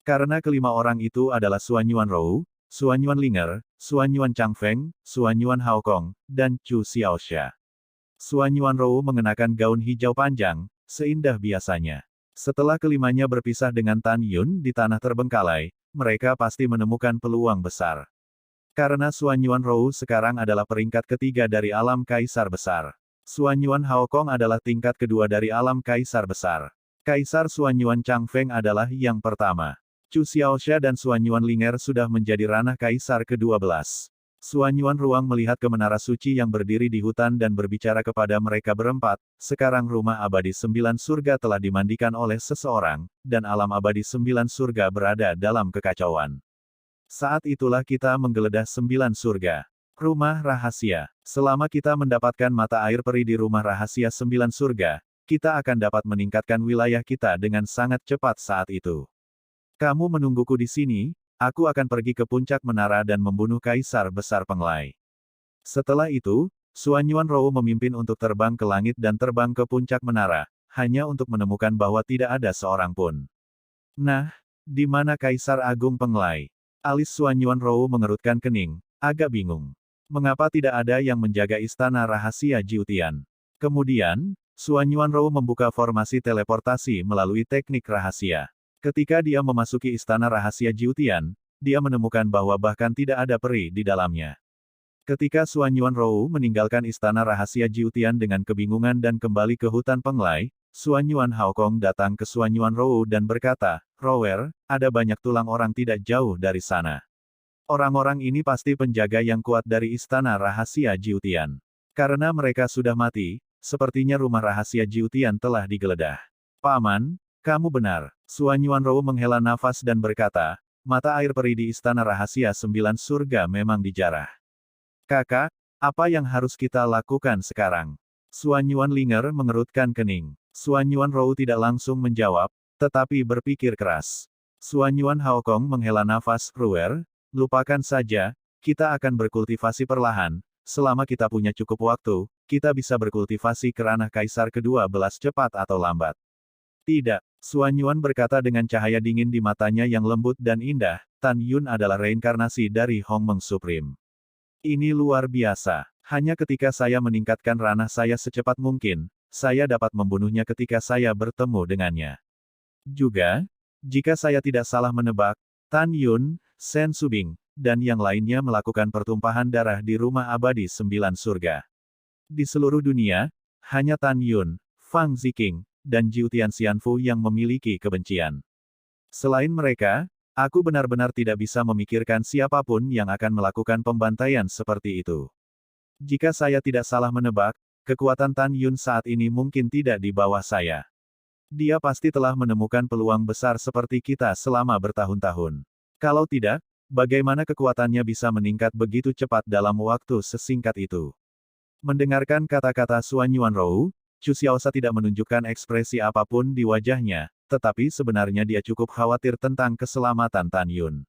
B: Karena kelima orang itu adalah Suanyuan Rou, Suanyuan Linger, Suanyuan Changfeng, Suanyuan Haokong, dan Chu Xiaoxia. Suanyuan Rou mengenakan gaun hijau panjang, seindah biasanya. Setelah kelimanya berpisah dengan Tan Yun di tanah terbengkalai, mereka pasti menemukan peluang besar. Karena Suanyuan Rou sekarang adalah peringkat ketiga dari alam kaisar besar. Suanyuan Haokong adalah tingkat kedua dari alam kaisar besar. Kaisar Suanyuan Changfeng adalah yang pertama. Chu Xiaoxia dan Suanyuan Linger sudah menjadi ranah kaisar ke-12. Suanyuan Ruang melihat ke menara suci yang berdiri di hutan dan berbicara kepada mereka berempat, sekarang rumah abadi 9 surga telah dimandikan oleh seseorang, dan alam abadi 9 surga berada dalam kekacauan. Saat itulah kita menggeledah 9 surga. Rumah rahasia. Selama kita mendapatkan mata air peri di rumah rahasia 9 surga, kita akan dapat meningkatkan wilayah kita dengan sangat cepat saat itu. Kamu menungguku di sini, aku akan pergi ke puncak menara dan membunuh Kaisar Besar Penglai. Setelah itu, Xuan Yuanrou memimpin untuk terbang ke langit dan terbang ke puncak menara, hanya untuk menemukan bahwa tidak ada seorang pun. Nah, di mana Kaisar Agung Penglai? Alis Xuan Yuanrou mengerutkan kening, agak bingung. Mengapa tidak ada yang menjaga istana rahasia Jiutian? Kemudian, Xuan Yuanrou membuka formasi teleportasi melalui teknik rahasia. Ketika dia memasuki istana rahasia Jiutian, dia menemukan bahwa bahkan tidak ada peri di dalamnya. Ketika Xuan Yuanrou meninggalkan istana rahasia Jiutian dengan kebingungan dan kembali ke hutan Penglai, Xuan Yuan Haokong datang ke Xuan Yuanrou dan berkata, "Rower, ada banyak tulang orang tidak jauh dari sana. Orang-orang ini pasti penjaga yang kuat dari istana rahasia Jiutian. Karena mereka sudah mati, sepertinya rumah rahasia Jiutian telah digeledah." "Paman, kamu benar." Xuan Yuanrou menghela nafas dan berkata, "Mata air peri di istana rahasia 9 surga memang dijarah. Kakak, apa yang harus kita lakukan sekarang?" Xuan Yuanlinger mengerutkan kening. Xuan Yuanrou tidak langsung menjawab, tetapi berpikir keras. Xuan Yuan Haokong menghela nafas, "Ruer, lupakan saja, kita akan berkultivasi perlahan, selama kita punya cukup waktu, kita bisa berkultivasi ke ranah Kaisar ke-12 cepat atau lambat." "Tidak," Xuan Yuan berkata dengan cahaya dingin di matanya yang lembut dan indah, "Tan Yun adalah reinkarnasi dari Hongmeng Supreme. Ini luar biasa. Hanya ketika saya meningkatkan ranah saya secepat mungkin, saya dapat membunuhnya ketika saya bertemu dengannya. Juga, jika saya tidak salah menebak, Tan Yun, Shen Subing, dan yang lainnya melakukan pertumpahan darah di rumah abadi 9 surga. Di seluruh dunia, hanya Tan Yun, Fang Ziqing, dan Jiutian Xianfu yang memiliki kebencian. Selain mereka, aku benar-benar tidak bisa memikirkan siapapun yang akan melakukan pembantaian seperti itu. Jika saya tidak salah menebak, kekuatan Tan Yun saat ini mungkin tidak di bawah saya. Dia pasti telah menemukan peluang besar seperti kita selama bertahun-tahun. Kalau tidak, bagaimana kekuatannya bisa meningkat begitu cepat dalam waktu sesingkat itu?" Mendengarkan kata-kata Xuan Yuanrou, Chu Xiaosha tidak menunjukkan ekspresi apapun di wajahnya, tetapi sebenarnya dia cukup khawatir tentang keselamatan Tan Yun.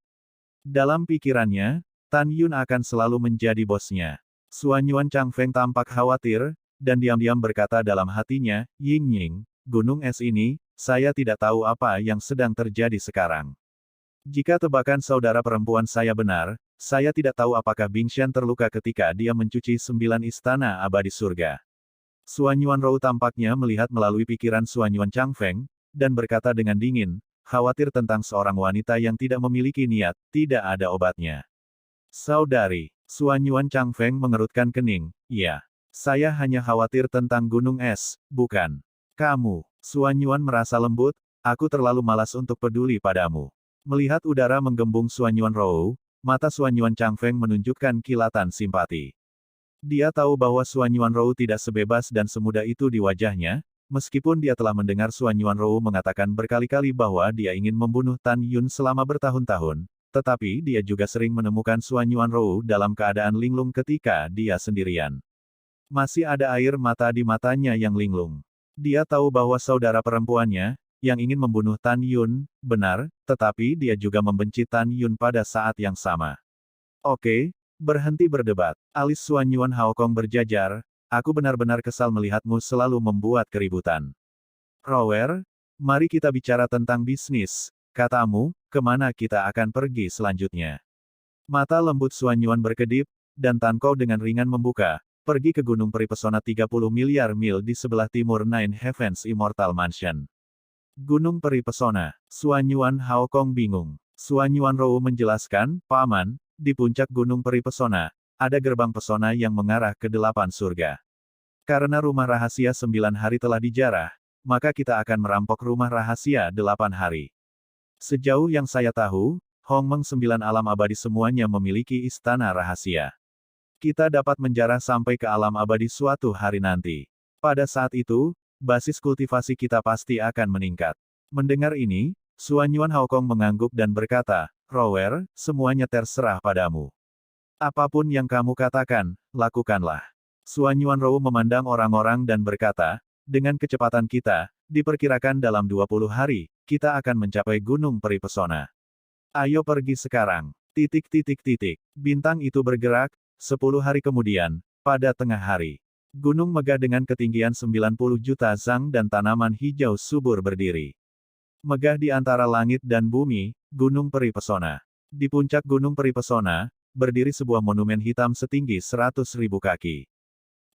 B: Dalam pikirannya, Tan Yun akan selalu menjadi bosnya. Xuan Yuan Changfeng tampak khawatir, dan diam-diam berkata dalam hatinya, "Ying Ying, gunung es ini, saya tidak tahu apa yang sedang terjadi sekarang. Jika tebakan saudara perempuan saya benar, saya tidak tahu apakah Bingshan terluka ketika dia mencuci 9 istana abadi surga." Xuan Yuanrou tampaknya melihat melalui pikiran Xuan Yuan Changfeng, dan berkata dengan dingin, "Khawatir tentang seorang wanita yang tidak memiliki niat, tidak ada obatnya." "Saudari," Xuan Yuan Changfeng mengerutkan kening, "Ya. Saya hanya khawatir tentang gunung es, bukan kamu." Xuan Yuan merasa lembut, "Aku terlalu malas untuk peduli padamu." Melihat udara menggembung Xuan Yuanrou, mata Xuan Yuan Changfeng menunjukkan kilatan simpati. Dia tahu bahwa Xuan Yuanrou tidak sebebas dan semudah itu di wajahnya, meskipun dia telah mendengar Xuan Yuanrou mengatakan berkali-kali bahwa dia ingin membunuh Tan Yun selama bertahun-tahun, tetapi dia juga sering menemukan Xuan Yuanrou dalam keadaan linglung ketika dia sendirian. Masih ada air mata di matanya yang linglung. Dia tahu bahwa saudara perempuannya, yang ingin membunuh Tan Yun, benar, tetapi dia juga membenci Tan Yun pada saat yang sama. "Oke, berhenti berdebat." Alis Xuan Yuan Haokong berjajar, "Aku benar-benar kesal melihatmu selalu membuat keributan. Rower, mari kita bicara tentang bisnis. Katamu, kemana kita akan pergi selanjutnya?" Mata lembut Xuan Yuan berkedip, dan Tan Kou dengan ringan membuka, "Pergi ke Gunung Peri Pesona 30 miliar mil di sebelah timur Nine Heavens Immortal Mansion." Gunung Peri Pesona. Xuan Yuan Haokong bingung. Xuan Yuanrou menjelaskan, "Paman, di puncak Gunung Peri Pesona, ada gerbang pesona yang mengarah ke 8 surga. Karena rumah rahasia 9 hari telah dijarah, maka kita akan merampok rumah rahasia 8 hari. Sejauh yang saya tahu, Hongmeng 9 alam abadi semuanya memiliki istana rahasia. Kita dapat menjarah sampai ke alam abadi suatu hari nanti. Pada saat itu, basis kultivasi kita pasti akan meningkat." Mendengar ini, Xuan Yuan Haokong mengangguk dan berkata, "Rower, semuanya terserah padamu. Apapun yang kamu katakan, lakukanlah." Xuan Yuanrou memandang orang-orang dan berkata, "Dengan kecepatan kita, diperkirakan dalam 20 hari, kita akan mencapai Gunung Peri Pesona." Ayo pergi sekarang. Titik titik titik. Bintang itu bergerak, 10 hari kemudian, pada tengah hari. Gunung megah dengan ketinggian 90 juta zang dan tanaman hijau subur berdiri. Megah di antara langit dan bumi, Gunung Peri Pesona. Di puncak Gunung Peri Pesona, berdiri sebuah monumen hitam setinggi 100.000 kaki.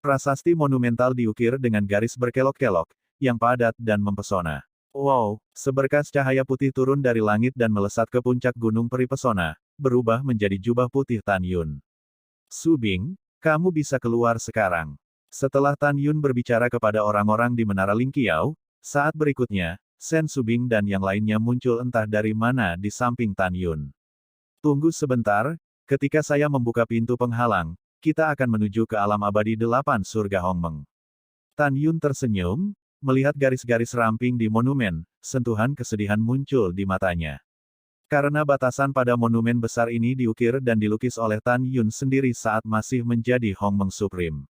B: Prasasti monumental diukir dengan garis berkelok-kelok, yang padat dan mempesona. Wow, seberkas cahaya putih turun dari langit dan melesat ke puncak Gunung Peri Pesona, berubah menjadi jubah putih Tan Yun. Su Bing, kamu bisa keluar sekarang. Setelah Tan Yun berbicara kepada orang-orang di Menara Lingqiao, saat berikutnya, Sen Su Bing dan yang lainnya muncul entah dari mana di samping Tan Yun. Tunggu sebentar, ketika saya membuka pintu penghalang, kita akan menuju ke alam abadi 8 surga Hongmeng. Tan Yun tersenyum, melihat garis-garis ramping di monumen, sentuhan kesedihan muncul di matanya. Karena batasan pada monumen besar ini diukir dan dilukis oleh Tan Yun sendiri saat masih menjadi Hongmeng Supreme.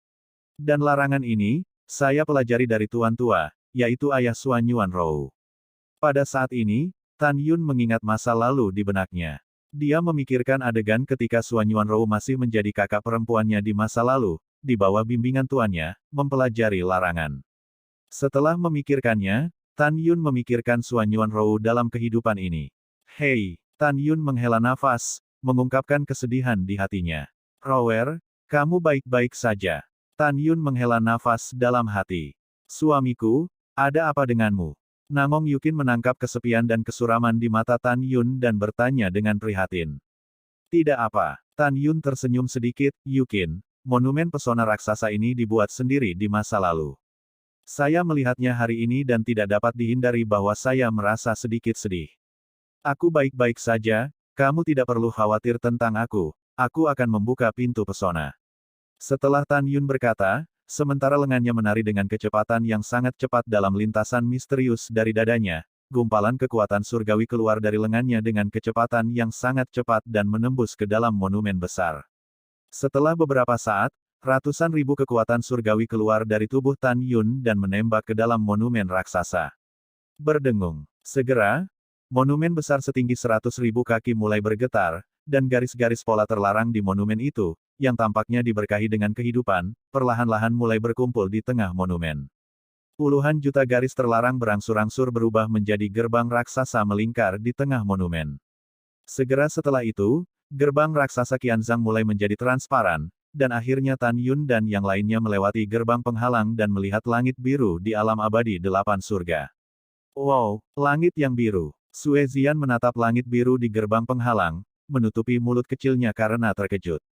B: Dan larangan ini, saya pelajari dari Tuan Tua, yaitu ayah Suan Yuan Rou. Pada saat ini, Tan Yun mengingat masa lalu di benaknya. Dia memikirkan adegan ketika Suan Yuan Rou masih menjadi kakak perempuannya di masa lalu, di bawah bimbingan tuannya, mempelajari larangan. Setelah memikirkannya, Tan Yun memikirkan Suan Yuan Rou dalam kehidupan ini. Hei, Tan Yun menghela nafas, mengungkapkan kesedihan di hatinya. Rower, kamu baik-baik saja. Tan Yun menghela nafas dalam hati. Suamiku, ada apa denganmu? Nangong Yukin menangkap kesepian dan kesuraman di mata Tan Yun dan bertanya dengan prihatin. Tidak apa. Tan Yun tersenyum sedikit, Yukin, monumen pesona raksasa ini dibuat sendiri di masa lalu. Saya melihatnya hari ini dan tidak dapat dihindari bahwa saya merasa sedikit sedih. Aku baik-baik saja, kamu tidak perlu khawatir tentang aku akan membuka pintu pesona. Setelah Tan Yun berkata, sementara lengannya menari dengan kecepatan yang sangat cepat dalam lintasan misterius dari dadanya, gumpalan kekuatan surgawi keluar dari lengannya dengan kecepatan yang sangat cepat dan menembus ke dalam monumen besar. Setelah beberapa saat, ratusan ribu kekuatan surgawi keluar dari tubuh Tan Yun dan menembak ke dalam monumen raksasa. Berdengung. Segera, monumen besar setinggi 100.000 kaki mulai bergetar, dan garis-garis pola terlarang di monumen itu, yang tampaknya diberkahi dengan kehidupan, perlahan-lahan mulai berkumpul di tengah monumen. Puluhan juta garis terlarang berangsur-angsur berubah menjadi gerbang raksasa melingkar di tengah monumen. Segera setelah itu, gerbang raksasa Qianzhang mulai menjadi transparan, dan akhirnya Tan Yun dan yang lainnya melewati gerbang penghalang dan melihat langit biru di alam abadi 8 surga. Wow, langit yang biru. Sue Zian menatap langit biru di gerbang penghalang, menutupi mulut kecilnya karena terkejut.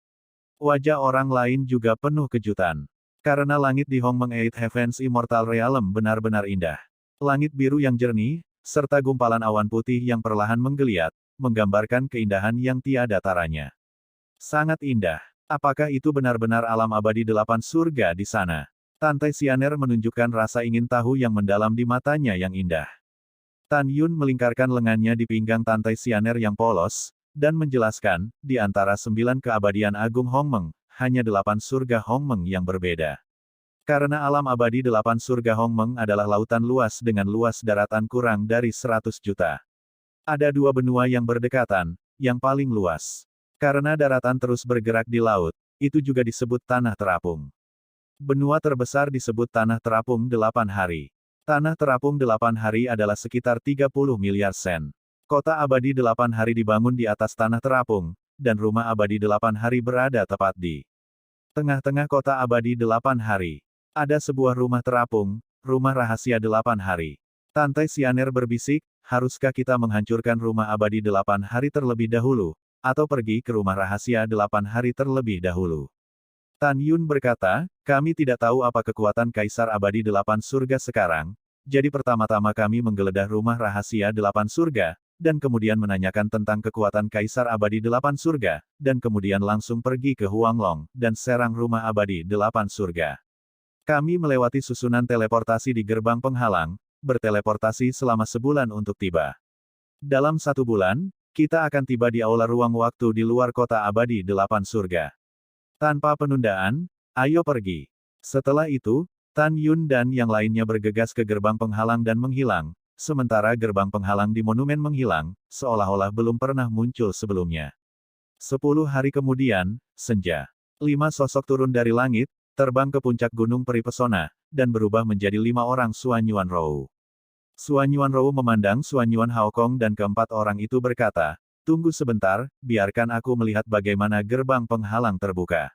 B: Wajah orang lain juga penuh kejutan. Karena langit di Hongmeng Eight Heavens Immortal Realm benar-benar indah. Langit biru yang jernih, serta gumpalan awan putih yang perlahan menggeliat, menggambarkan keindahan yang tiada taranya. Sangat indah. Apakah itu benar-benar alam abadi 8 surga di sana? Tante Xianer menunjukkan rasa ingin tahu yang mendalam di matanya yang indah. Tan Yun melingkarkan lengannya di pinggang Tante Xianer yang polos, dan menjelaskan, di antara 9 keabadian agung Hongmeng, hanya 8 surga Hongmeng yang berbeda. Karena alam abadi 8 surga Hongmeng adalah lautan luas dengan luas daratan kurang dari 100 juta. Ada 2 benua yang berdekatan, yang paling luas. Karena daratan terus bergerak di laut, itu juga disebut tanah terapung. Benua terbesar disebut tanah terapung 8 hari. Tanah terapung 8 hari adalah sekitar 30 miliar sen. Kota abadi 8 hari dibangun di atas tanah terapung, dan rumah abadi 8 hari berada tepat di tengah-tengah kota abadi 8 hari. Ada sebuah rumah terapung, rumah rahasia 8 hari. Tante Xianer berbisik, haruskah kita menghancurkan rumah abadi 8 hari terlebih dahulu, atau pergi ke rumah rahasia 8 hari terlebih dahulu? Tan Yun berkata, kami tidak tahu apa kekuatan Kaisar Abadi 8 Surga sekarang, jadi pertama-tama kami menggeledah rumah rahasia 8 surga, dan kemudian menanyakan tentang kekuatan Kaisar Abadi 8 Surga, dan kemudian langsung pergi ke Huanglong, dan serang rumah abadi 8 surga. Kami melewati susunan teleportasi di gerbang penghalang, berteleportasi selama sebulan untuk tiba. Dalam 1 bulan, kita akan tiba di aula ruang waktu di luar kota abadi 8 surga. Tanpa penundaan, ayo pergi. Setelah itu, Tan Yun dan yang lainnya bergegas ke gerbang penghalang dan menghilang, sementara gerbang penghalang di monumen menghilang, seolah-olah belum pernah muncul sebelumnya. 10 hari kemudian, senja. 5 sosok turun dari langit, terbang ke puncak gunung peri pesona, dan berubah menjadi 5 orang Xuan Yuanrou. Xuan Yuanrou memandang Xuan Yuan Haokong dan keempat orang itu berkata, "Tunggu sebentar, biarkan aku melihat bagaimana gerbang penghalang terbuka."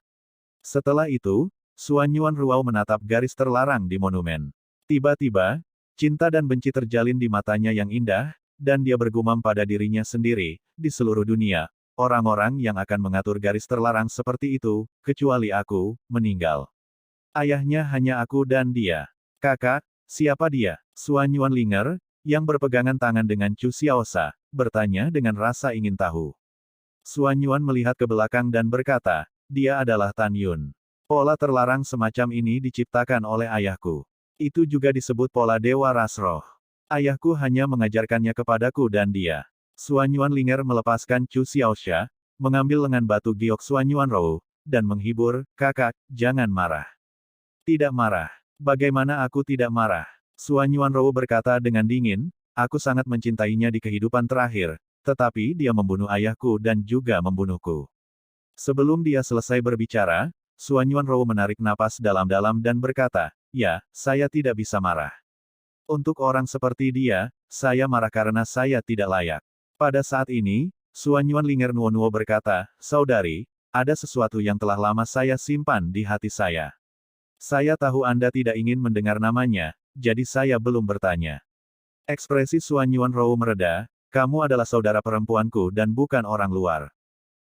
B: Setelah itu, Xuan Yuanrou menatap garis terlarang di monumen. Tiba-tiba, cinta dan benci terjalin di matanya yang indah, dan dia bergumam pada dirinya sendiri, di seluruh dunia, orang-orang yang akan mengatur garis terlarang seperti itu, kecuali aku, meninggal. Ayahnya hanya aku dan dia. Kakak, siapa dia? Xuan Yuanlinger, yang berpegangan tangan dengan Chu Xiaosha, bertanya dengan rasa ingin tahu. Xuan Yuan melihat ke belakang dan berkata, dia adalah Tan Yun. Pola terlarang semacam ini diciptakan oleh ayahku. Itu juga disebut pola Dewa Ras Roh. Ayahku hanya mengajarkannya kepadaku dan dia. Xuan Yuanlinger melepaskan Chu Xiaosha, mengambil lengan batu giok Xuan Yuanrou, dan menghibur, kakak, jangan marah. Tidak marah. Bagaimana aku tidak marah? Xuan Yuanrou berkata dengan dingin, aku sangat mencintainya di kehidupan terakhir, tetapi dia membunuh ayahku dan juga membunuhku. Sebelum dia selesai berbicara, Xuan Yuanrou menarik napas dalam-dalam dan berkata, ya, saya tidak bisa marah. Untuk orang seperti dia, saya marah karena saya tidak layak. Pada saat ini, Xuan Yuanlinger Nuo berkata, saudari, ada sesuatu yang telah lama saya simpan di hati saya. Saya tahu Anda tidak ingin mendengar namanya, jadi saya belum bertanya. Ekspresi Xuan Yuanrou mereda, kamu adalah saudara perempuanku dan bukan orang luar.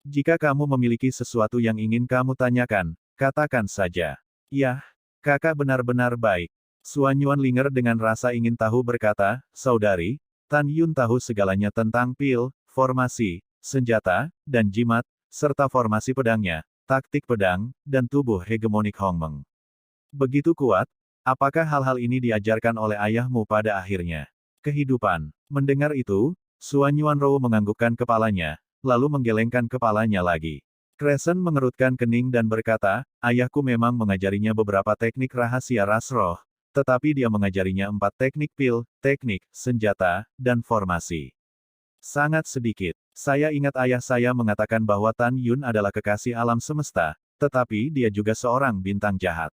B: Jika kamu memiliki sesuatu yang ingin kamu tanyakan, katakan saja. Yah, kakak benar-benar baik. Xuan Yuanlinger dengan rasa ingin tahu berkata, saudari, Tan Yun tahu segalanya tentang pil, formasi, senjata, dan jimat, serta formasi pedangnya, taktik pedang, dan tubuh hegemonik Hongmeng. Begitu kuat, apakah hal-hal ini diajarkan oleh ayahmu pada akhirnya? Kehidupan. Mendengar itu, Xuan Yuanrou menganggukkan kepalanya, lalu menggelengkan kepalanya lagi. Crescent mengerutkan kening dan berkata, ayahku memang mengajarinya beberapa teknik rahasia ras roh, tetapi dia mengajarinya 4 teknik pil, teknik, senjata, dan formasi. Sangat sedikit. Saya ingat ayah saya mengatakan bahwa Tan Yun adalah kekasih alam semesta, tetapi dia juga seorang bintang jahat.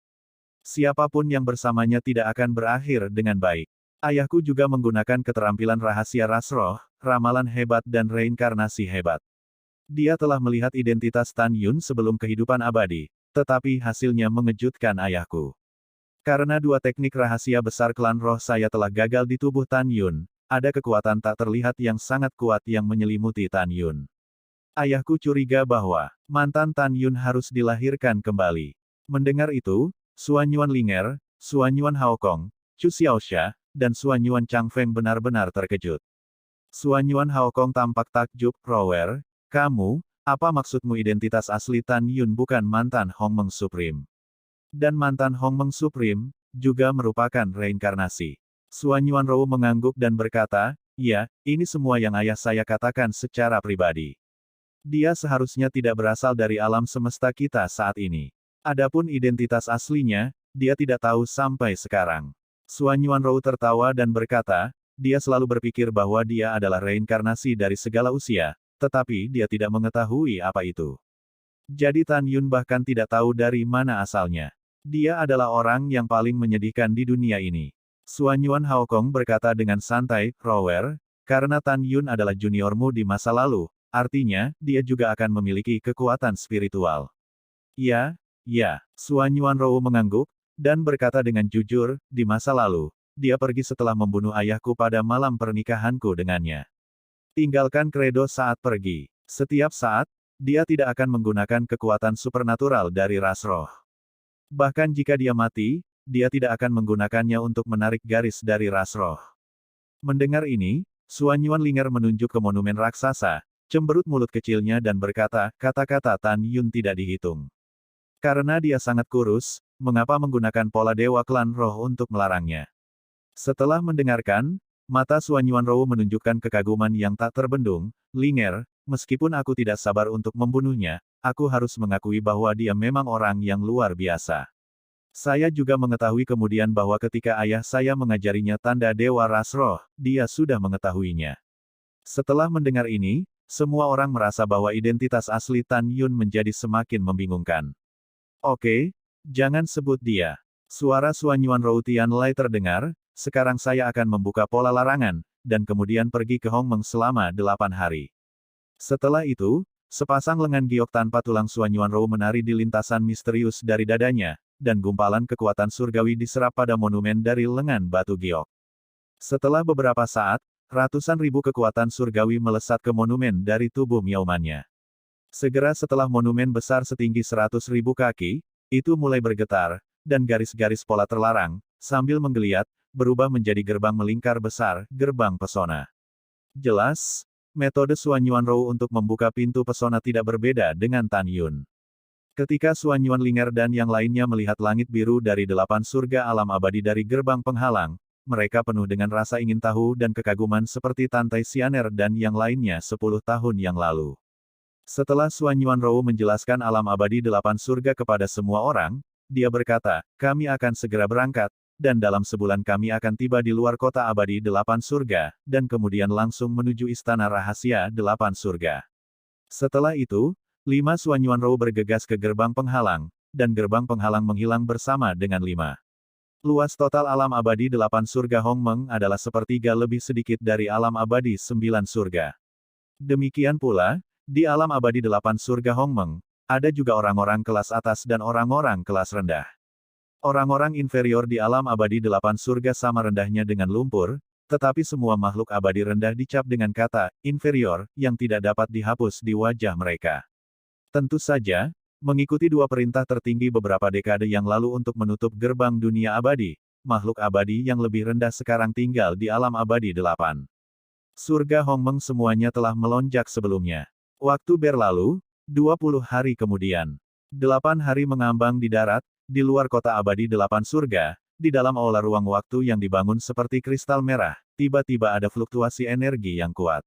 B: Siapapun yang bersamanya tidak akan berakhir dengan baik. Ayahku juga menggunakan keterampilan rahasia ras roh, ramalan hebat dan reinkarnasi hebat. Dia telah melihat identitas Tan Yun sebelum kehidupan abadi, tetapi hasilnya mengejutkan ayahku. Karena 2 teknik rahasia besar klan roh saya telah gagal di tubuh Tan Yun, ada kekuatan tak terlihat yang sangat kuat yang menyelimuti Tan Yun. Ayahku curiga bahwa mantan Tan Yun harus dilahirkan kembali. Mendengar itu, Xuan Yuanlinger, Xuan Yuan Haokong, Chu Xiaosha, dan Xuan Yuan Changfeng benar-benar terkejut. Xuan Yuan Haokong tampak takjub, Rower, kamu, apa maksudmu identitas asli Tan Yun bukan mantan Hongmeng Supreme? Dan mantan Hongmeng Supreme, juga merupakan reinkarnasi. Xuan Yuanrou mengangguk dan berkata, ya, ini semua yang ayah saya katakan secara pribadi. Dia seharusnya tidak berasal dari alam semesta kita saat ini. Adapun identitas aslinya, dia tidak tahu sampai sekarang. Xuan Yuanrou tertawa dan berkata, dia selalu berpikir bahwa dia adalah reinkarnasi dari segala usia, tetapi dia tidak mengetahui apa itu. Jadi Tan Yun bahkan tidak tahu dari mana asalnya. Dia adalah orang yang paling menyedihkan di dunia ini. Xuan Yuan Haokong berkata dengan santai, Rower, karena Tan Yun adalah juniormu di masa lalu, artinya, dia juga akan memiliki kekuatan spiritual. Ya, Xuan Yuanrou mengangguk, dan berkata dengan jujur, di masa lalu, dia pergi setelah membunuh ayahku pada malam pernikahanku dengannya. Tinggalkan kredo saat pergi. Setiap saat, dia tidak akan menggunakan kekuatan supernatural dari ras roh. Bahkan jika dia mati, dia tidak akan menggunakannya untuk menarik garis dari ras roh. Mendengar ini, Xuan Yuanlinger menunjuk ke monumen raksasa, cemberut mulut kecilnya dan berkata, kata-kata Tan Yun tidak dihitung. Karena dia sangat kurus, mengapa menggunakan pola dewa klan roh untuk melarangnya? Setelah mendengarkan, mata Xuan Yuanrou menunjukkan kekaguman yang tak terbendung, Linger, meskipun aku tidak sabar untuk membunuhnya, aku harus mengakui bahwa dia memang orang yang luar biasa. Saya juga mengetahui kemudian bahwa ketika ayah saya mengajarinya tanda Dewa Ras Roh, dia sudah mengetahuinya. Setelah mendengar ini, semua orang merasa bahwa identitas asli Tan Yun menjadi semakin membingungkan. Oke, jangan sebut dia. Suara Xuan Yuan Rou Tianlai terdengar, sekarang saya akan membuka pola larangan, dan kemudian pergi ke Hongmeng selama 8 hari. Setelah itu, sepasang lengan giok tanpa tulang Xuan Yuan Rou menari di lintasan misterius dari dadanya, dan gumpalan kekuatan surgawi diserap pada monumen dari lengan batu giok. Setelah beberapa saat, ratusan ribu kekuatan surgawi melesat ke monumen dari tubuh Miaumannya. Segera setelah monumen besar setinggi 100.000 kaki, itu mulai bergetar, dan garis-garis pola terlarang, sambil menggeliat, berubah menjadi gerbang melingkar besar, gerbang pesona. Jelas, metode Xuan Yuan Rou untuk membuka pintu pesona tidak berbeda dengan Tan Yun. Ketika Xuan Yuan Linger dan yang lainnya melihat langit biru dari 8 surga alam abadi dari gerbang penghalang, mereka penuh dengan rasa ingin tahu dan kekaguman seperti Tantai Xianer dan yang lainnya 10 tahun yang lalu. Setelah Xuan Yuan Rou menjelaskan alam abadi 8 surga kepada semua orang, dia berkata, kami akan segera berangkat, dan dalam sebulan kami akan tiba di luar kota abadi 8 surga, dan kemudian langsung menuju istana rahasia 8 surga. Setelah itu, 5 Xuan Yuan Rou bergegas ke gerbang penghalang, dan gerbang penghalang menghilang bersama dengan 5. Luas total alam abadi 8 surga Hongmeng adalah sepertiga lebih sedikit dari alam abadi 9 surga. Demikian pula, di alam abadi 8 surga Hongmeng, ada juga orang-orang kelas atas dan orang-orang kelas rendah. Orang-orang inferior di alam abadi 8 surga sama rendahnya dengan lumpur, tetapi semua makhluk abadi rendah dicap dengan kata inferior yang tidak dapat dihapus di wajah mereka. Tentu saja, mengikuti 2 perintah tertinggi beberapa dekade yang lalu untuk menutup gerbang dunia abadi, makhluk abadi yang lebih rendah sekarang tinggal di alam abadi 8. Surga Hongmeng semuanya telah melonjak sebelumnya. Waktu berlalu, 20 hari kemudian. 8 hari mengambang di darat, di luar kota abadi 8 surga, di dalam aula ruang waktu yang dibangun seperti kristal merah, tiba-tiba ada fluktuasi energi yang kuat.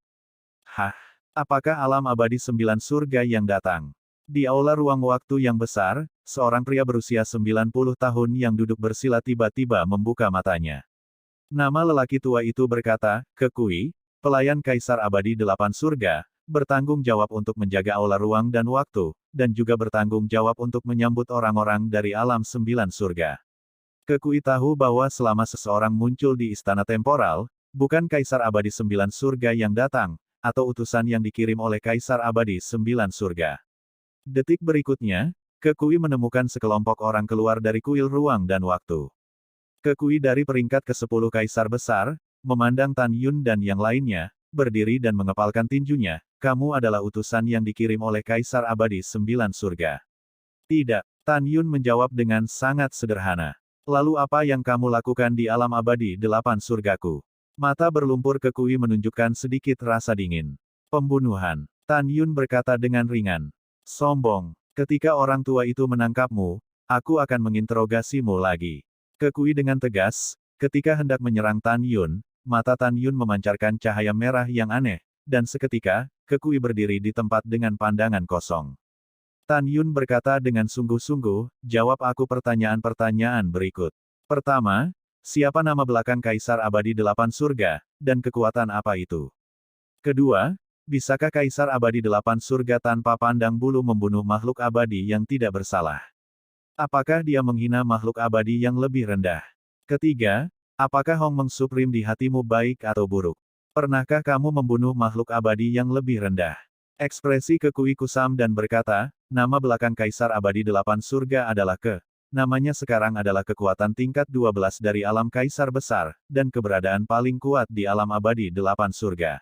B: Hah? Apakah alam abadi 9 surga yang datang? Di aula ruang waktu yang besar, seorang pria berusia 90 tahun yang duduk bersila tiba-tiba membuka matanya. Nama lelaki tua itu berkata, Kekui, pelayan Kaisar Abadi 8 Surga, bertanggung jawab untuk menjaga aula ruang dan waktu, dan juga bertanggung jawab untuk menyambut orang-orang dari alam 9 surga. Kekui tahu bahwa selama seseorang muncul di istana temporal, bukan Kaisar Abadi 9 surga yang datang, atau utusan yang dikirim oleh Kaisar Abadi 9 surga. Detik berikutnya, Kekui menemukan sekelompok orang keluar dari kuil ruang dan waktu. Kekui dari peringkat ke-10 Kaisar Besar, memandang Tan Yun dan yang lainnya, berdiri dan mengepalkan tinjunya, kamu adalah utusan yang dikirim oleh Kaisar Abadi 9 surga. Tidak, Tan Yun menjawab dengan sangat sederhana. Lalu apa yang kamu lakukan di alam abadi 8 surgaku? Mata berlumpur Kekui menunjukkan sedikit rasa dingin. Pembunuhan. Tan Yun berkata dengan ringan. Sombong. Ketika orang tua itu menangkapmu, aku akan menginterogasimu lagi. Kekui dengan tegas, ketika hendak menyerang Tan Yun, mata Tan Yun memancarkan cahaya merah yang aneh, dan seketika, Kekui berdiri di tempat dengan pandangan kosong. Tan Yun berkata dengan sungguh-sungguh, jawab aku pertanyaan-pertanyaan berikut. Pertama, siapa nama belakang Kaisar Abadi 8 Surga, dan kekuatan apa itu? Kedua, bisakah Kaisar Abadi 8 Surga tanpa pandang bulu membunuh makhluk abadi yang tidak bersalah? Apakah dia menghina makhluk abadi yang lebih rendah? Ketiga, apakah Hongmeng Supreme di hatimu baik atau buruk? Pernahkah kamu membunuh makhluk abadi yang lebih rendah? Ekspresi Kekui kusam dan berkata, nama belakang Kaisar Abadi 8 Surga adalah Ke. Namanya sekarang adalah kekuatan tingkat 12 dari alam Kaisar Besar, dan keberadaan paling kuat di alam abadi 8 Surga.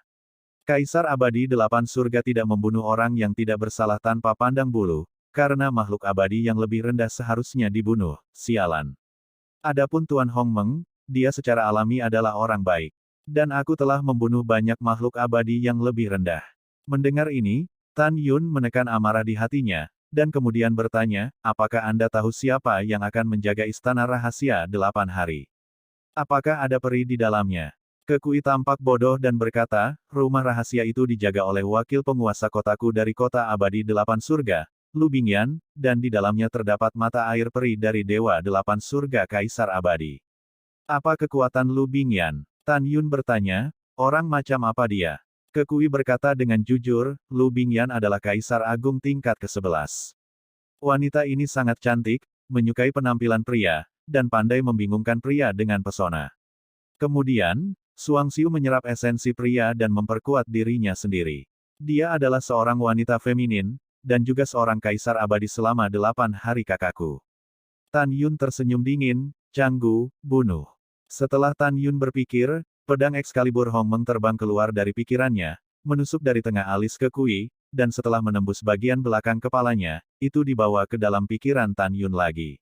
B: Kaisar Abadi 8 Surga tidak membunuh orang yang tidak bersalah tanpa pandang bulu, karena makhluk abadi yang lebih rendah seharusnya dibunuh, sialan. Adapun Tuan Hongmeng, dia secara alami adalah orang baik. Dan aku telah membunuh banyak makhluk abadi yang lebih rendah. Mendengar ini, Tan Yun menekan amarah di hatinya, dan kemudian bertanya, apakah Anda tahu siapa yang akan menjaga istana rahasia 8 hari? Apakah ada peri di dalamnya? Kekui tampak bodoh dan berkata, rumah rahasia itu dijaga oleh wakil penguasa kotaku dari kota abadi 8 surga, Lu Bingyan, dan di dalamnya terdapat mata air peri dari Dewa Delapan Surga Kaisar Abadi. Apa kekuatan Lu Bingyan? Tan Yun bertanya, orang macam apa dia? Kekui berkata dengan jujur, Lu Bingyan adalah Kaisar Agung tingkat ke-11. Wanita ini sangat cantik, menyukai penampilan pria, dan pandai membingungkan pria dengan pesona. Kemudian, Suangxiu menyerap esensi pria dan memperkuat dirinya sendiri. Dia adalah seorang wanita feminin, dan juga seorang kaisar abadi selama 8 hari kakakku. Tan Yun tersenyum dingin, Canggu, bunuh. Setelah Tan Yun berpikir, pedang Excalibur Hong Meng terbang keluar dari pikirannya, menusuk dari tengah alis Kekui, dan setelah menembus bagian belakang kepalanya, itu dibawa ke dalam pikiran Tan Yun lagi.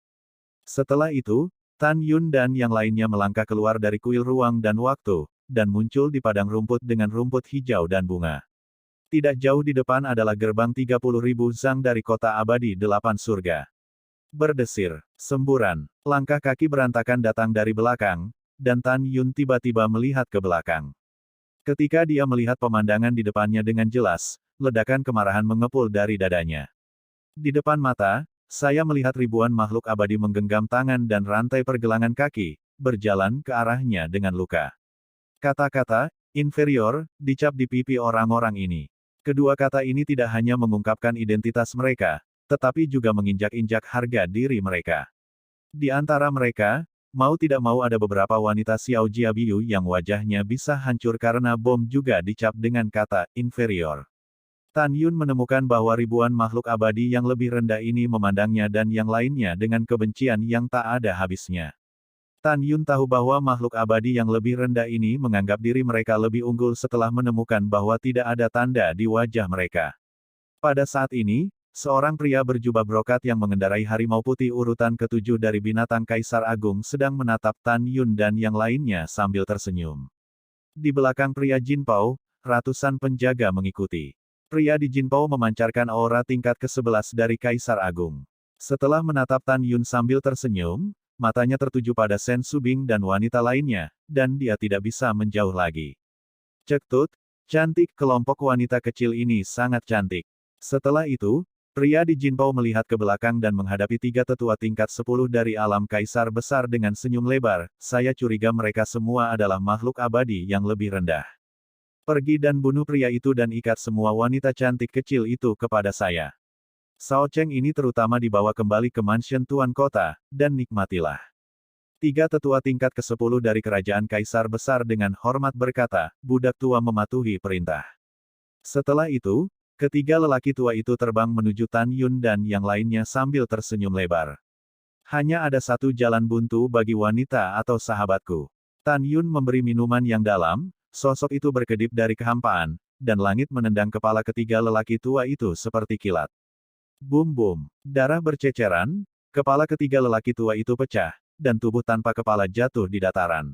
B: Setelah itu, Tan Yun dan yang lainnya melangkah keluar dari kuil ruang dan waktu, dan muncul di padang rumput dengan rumput hijau dan bunga. Tidak jauh di depan adalah gerbang 30.000 zang dari kota abadi 8 surga. Berdesir, semburan, langkah kaki berantakan datang dari belakang, dan Tan Yun tiba-tiba melihat ke belakang. Ketika dia melihat pemandangan di depannya dengan jelas, ledakan kemarahan mengepul dari dadanya. Di depan mata, saya melihat ribuan makhluk abadi menggenggam tangan dan rantai pergelangan kaki, berjalan ke arahnya dengan luka. Kata-kata, inferior, dicap di pipi orang-orang ini. Kedua kata ini tidak hanya mengungkapkan identitas mereka, tetapi juga menginjak-injak harga diri mereka. Di antara mereka, mau tidak mau ada beberapa wanita Xiao Jiabiyu yang wajahnya bisa hancur karena bom juga dicap dengan kata inferior. Tan Yun menemukan bahwa ribuan makhluk abadi yang lebih rendah ini memandangnya dan yang lainnya dengan kebencian yang tak ada habisnya. Tan Yun tahu bahwa makhluk abadi yang lebih rendah ini menganggap diri mereka lebih unggul setelah menemukan bahwa tidak ada tanda di wajah mereka. Pada saat ini, seorang pria berjubah brokat yang mengendarai harimau putih urutan ke-7 dari binatang Kaisar Agung sedang menatap Tan Yun dan yang lainnya sambil tersenyum. Di belakang pria Jinpao, ratusan penjaga mengikuti. Pria di Jinpao memancarkan aura tingkat ke-11 dari Kaisar Agung. Setelah menatap Tan Yun sambil tersenyum, matanya tertuju pada Sen Subing dan wanita lainnya, dan dia tidak bisa menjauh lagi. Cek Tut, cantik, kelompok wanita kecil ini sangat cantik. Setelah itu, pria di Jinpao melihat ke belakang dan menghadapi 3 tetua tingkat 10 dari alam kaisar besar dengan senyum lebar, saya curiga mereka semua adalah makhluk abadi yang lebih rendah. Pergi dan bunuh pria itu dan ikat semua wanita cantik kecil itu kepada saya. Sao Cheng ini terutama dibawa kembali ke mansion Tuan Kota, dan nikmatilah. 3 tetua tingkat ke-10 dari kerajaan Kaisar Besar dengan hormat berkata, budak tua mematuhi perintah. Setelah itu, ketiga lelaki tua itu terbang menuju Tan Yun dan yang lainnya sambil tersenyum lebar. Hanya ada satu jalan buntu bagi wanita atau sahabatku. Tan Yun memberi minuman yang dalam, sosok itu berkedip dari kehampaan, dan langit menendang kepala ketiga lelaki tua itu seperti kilat. Bum-bum, darah berceceran, kepala ketiga lelaki tua itu pecah, dan tubuh tanpa kepala jatuh di dataran.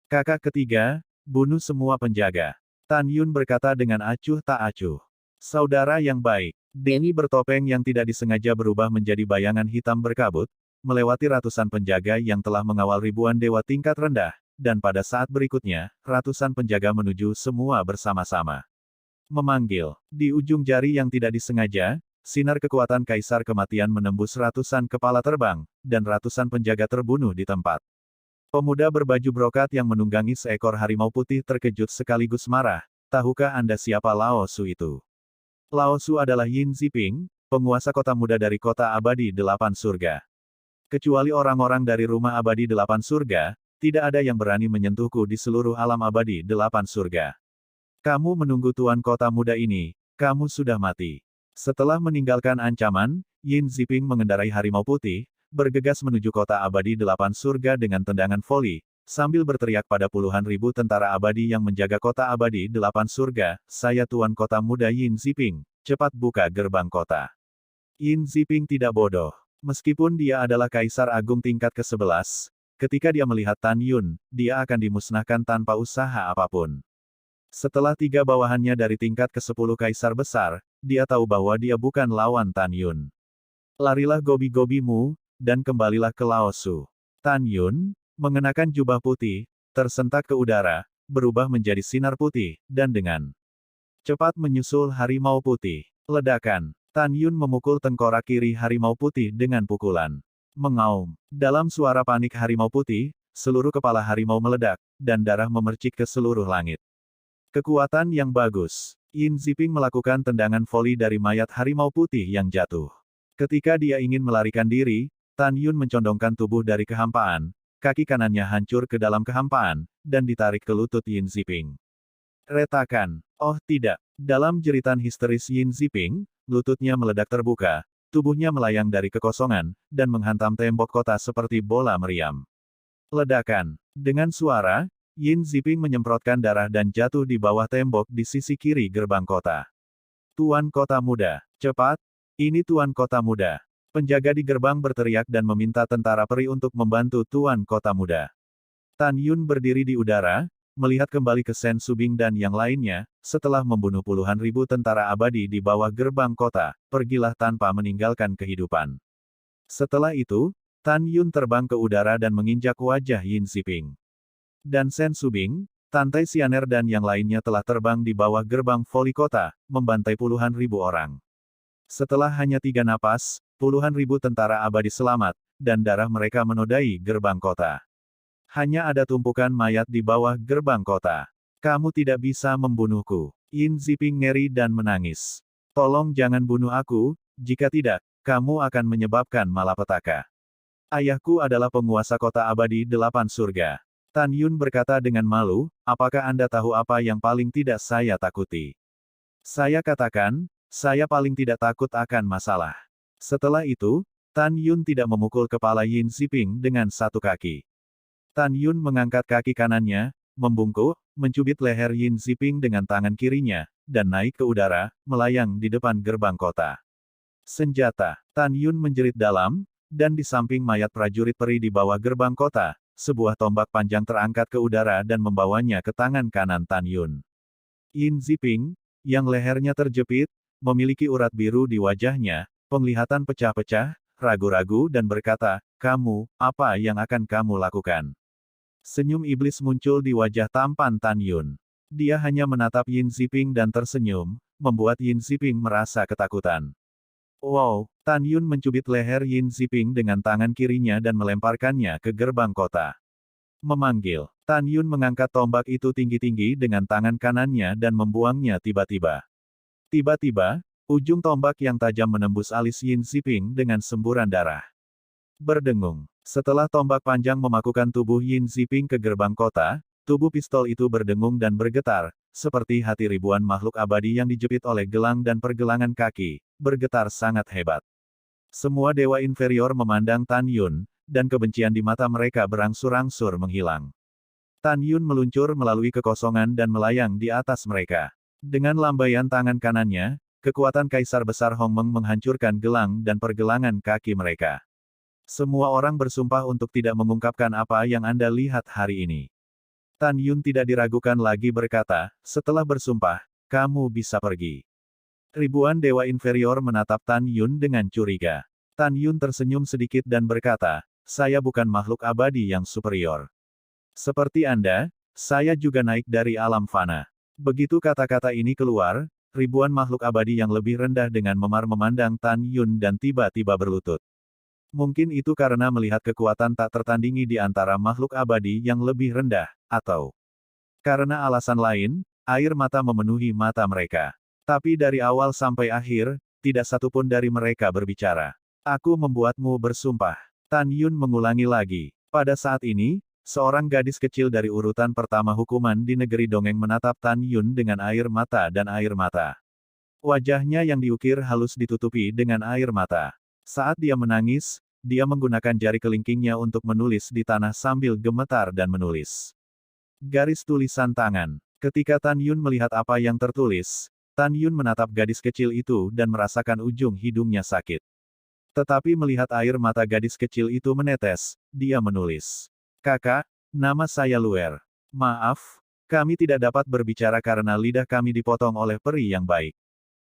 B: Kakak ketiga, bunuh semua penjaga. Tan Yun berkata dengan acuh tak acuh. Saudara yang baik, Dewi bertopeng yang tidak disengaja berubah menjadi bayangan hitam berkabut, melewati ratusan penjaga yang telah mengawal ribuan dewa tingkat rendah, dan pada saat berikutnya, ratusan penjaga menuju semua bersama-sama. Memanggil, di ujung jari yang tidak disengaja, sinar kekuatan Kaisar Kematian menembus ratusan kepala terbang, dan ratusan penjaga terbunuh di tempat. Pemuda berbaju brokat yang menunggangi seekor harimau putih terkejut sekaligus marah. Tahukah Anda siapa Lao Su itu? Lao Su adalah Yin Ziping, penguasa kota muda dari kota abadi 8 surga. Kecuali orang-orang dari rumah abadi 8 surga, tidak ada yang berani menyentuhku di seluruh alam abadi 8 surga. Kamu menunggu tuan kota muda ini, kamu sudah mati. Setelah meninggalkan ancaman, Yin Ziping mengendarai harimau putih, bergegas menuju kota abadi 8 surga dengan tendangan voli, sambil berteriak pada puluhan ribu tentara abadi yang menjaga kota abadi 8 surga, saya tuan kota muda Yin Ziping, cepat buka gerbang kota. Yin Ziping tidak bodoh. Meskipun dia adalah Kaisar Agung tingkat ke-11, ketika dia melihat Tan Yun, dia akan dimusnahkan tanpa usaha apapun. Setelah 3 bawahannya dari tingkat ke-10 Kaisar Besar, dia tahu bahwa dia bukan lawan Tan Yun. Larilah gobi-gobimu, dan kembalilah ke Lao Su. Tan Yun, mengenakan jubah putih, tersentak ke udara, berubah menjadi sinar putih, dan dengan cepat menyusul harimau putih. Ledakan. Tan Yun memukul tengkorak kiri harimau putih dengan pukulan. Mengaum. Dalam suara panik harimau putih, seluruh kepala harimau meledak, dan darah memercik ke seluruh langit. Kekuatan yang bagus. Yin Ziping melakukan tendangan voli dari mayat harimau putih yang jatuh. Ketika dia ingin melarikan diri, Tan Yun mencondongkan tubuh dari kehampaan, kaki kanannya hancur ke dalam kehampaan, dan ditarik ke lutut Yin Ziping. Retakan. Oh tidak. Dalam jeritan histeris Yin Ziping, lututnya meledak terbuka, tubuhnya melayang dari kekosongan, dan menghantam tembok kota seperti bola meriam. Ledakan. Dengan suara, Yin Ziping menyemprotkan darah dan jatuh di bawah tembok di sisi kiri gerbang kota. Tuan Kota Muda. Cepat. Ini Tuan Kota Muda. Penjaga di gerbang berteriak dan meminta tentara peri untuk membantu Tuan Kota Muda. Tan Yun berdiri di udara, melihat kembali ke Sen Subing dan yang lainnya, setelah membunuh puluhan ribu tentara abadi di bawah gerbang kota, pergilah tanpa meninggalkan kehidupan. Setelah itu, Tan Yun terbang ke udara dan menginjak wajah Yin Ziping. Dan Sen Subing, Tante Xianer dan yang lainnya telah terbang di bawah gerbang voli kota, membantai puluhan ribu orang. Setelah hanya 3 napas, puluhan ribu tentara abadi selamat, dan darah mereka menodai gerbang kota. Hanya ada tumpukan mayat di bawah gerbang kota. Kamu tidak bisa membunuhku. Yin Ziping ngeri dan menangis. Tolong jangan bunuh aku, jika tidak, kamu akan menyebabkan malapetaka. Ayahku adalah penguasa kota abadi 8 surga. Tan Yun berkata dengan malu, apakah Anda tahu apa yang paling tidak saya takuti? Saya katakan, saya paling tidak takut akan masalah. Setelah itu, Tan Yun tidak memukul kepala Yin Ziping dengan satu kaki. Tan Yun mengangkat kaki kanannya, membungkuk, mencubit leher Yin Ziping dengan tangan kirinya, dan naik ke udara, melayang di depan gerbang kota. Senjata. Tan Yun menjerit dalam, dan di samping mayat prajurit peri di bawah gerbang kota, sebuah tombak panjang terangkat ke udara dan membawanya ke tangan kanan Tan Yun. Yin Ziping, yang lehernya terjepit, memiliki urat biru di wajahnya, penglihatan pecah-pecah, ragu-ragu dan berkata, kamu, apa yang akan kamu lakukan? Senyum iblis muncul di wajah tampan Tan Yun. Dia hanya menatap Yin Ziping dan tersenyum, membuat Yin Ziping merasa ketakutan. Wow, Tan Yun mencubit leher Yin Ziping dengan tangan kirinya dan melemparkannya ke gerbang kota. Memanggil, Tan Yun mengangkat tombak itu tinggi-tinggi dengan tangan kanannya dan membuangnya tiba-tiba. Tiba-tiba, ujung tombak yang tajam menembus alis Yin Ziping dengan semburan darah. Berdengung. Setelah tombak panjang memakukan tubuh Yin Ziping ke gerbang kota, tubuh pistol itu berdengung dan bergetar, seperti hati ribuan makhluk abadi yang dijepit oleh gelang dan pergelangan kaki, bergetar sangat hebat. Semua dewa inferior memandang Tan Yun, dan kebencian di mata mereka berangsur-angsur menghilang. Tan Yun meluncur melalui kekosongan dan melayang di atas mereka. Dengan lambaian tangan kanannya, kekuatan Kaisar Besar Hongmeng menghancurkan gelang dan pergelangan kaki mereka. Semua orang bersumpah untuk tidak mengungkapkan apa yang Anda lihat hari ini. Tan Yun tidak diragukan lagi berkata, setelah bersumpah, kamu bisa pergi. Ribuan dewa inferior menatap Tan Yun dengan curiga. Tan Yun tersenyum sedikit dan berkata, saya bukan makhluk abadi yang superior. Seperti Anda, saya juga naik dari alam fana. Begitu kata-kata ini keluar, ribuan makhluk abadi yang lebih rendah dengan memar memandang Tan Yun dan tiba-tiba berlutut. Mungkin itu karena melihat kekuatan tak tertandingi di antara makhluk abadi yang lebih rendah, atau karena alasan lain, air mata memenuhi mata mereka. Tapi dari awal sampai akhir, tidak satupun dari mereka berbicara. Aku membuatmu bersumpah. Tan Yun mengulangi lagi. Pada saat ini, seorang gadis kecil dari urutan pertama hukuman di negeri dongeng menatap Tan Yun dengan air mata dan air mata. Wajahnya yang diukir halus ditutupi dengan air mata. Saat dia menangis, dia menggunakan jari kelingkingnya untuk menulis di tanah sambil gemetar dan menulis. Garis tulisan tangan. Ketika Tan Yun melihat apa yang tertulis, Tan Yun menatap gadis kecil itu dan merasakan ujung hidungnya sakit. Tetapi melihat air mata gadis kecil itu menetes, dia menulis. Kakak, nama saya Luer. Maaf, kami tidak dapat berbicara karena lidah kami dipotong oleh peri yang baik.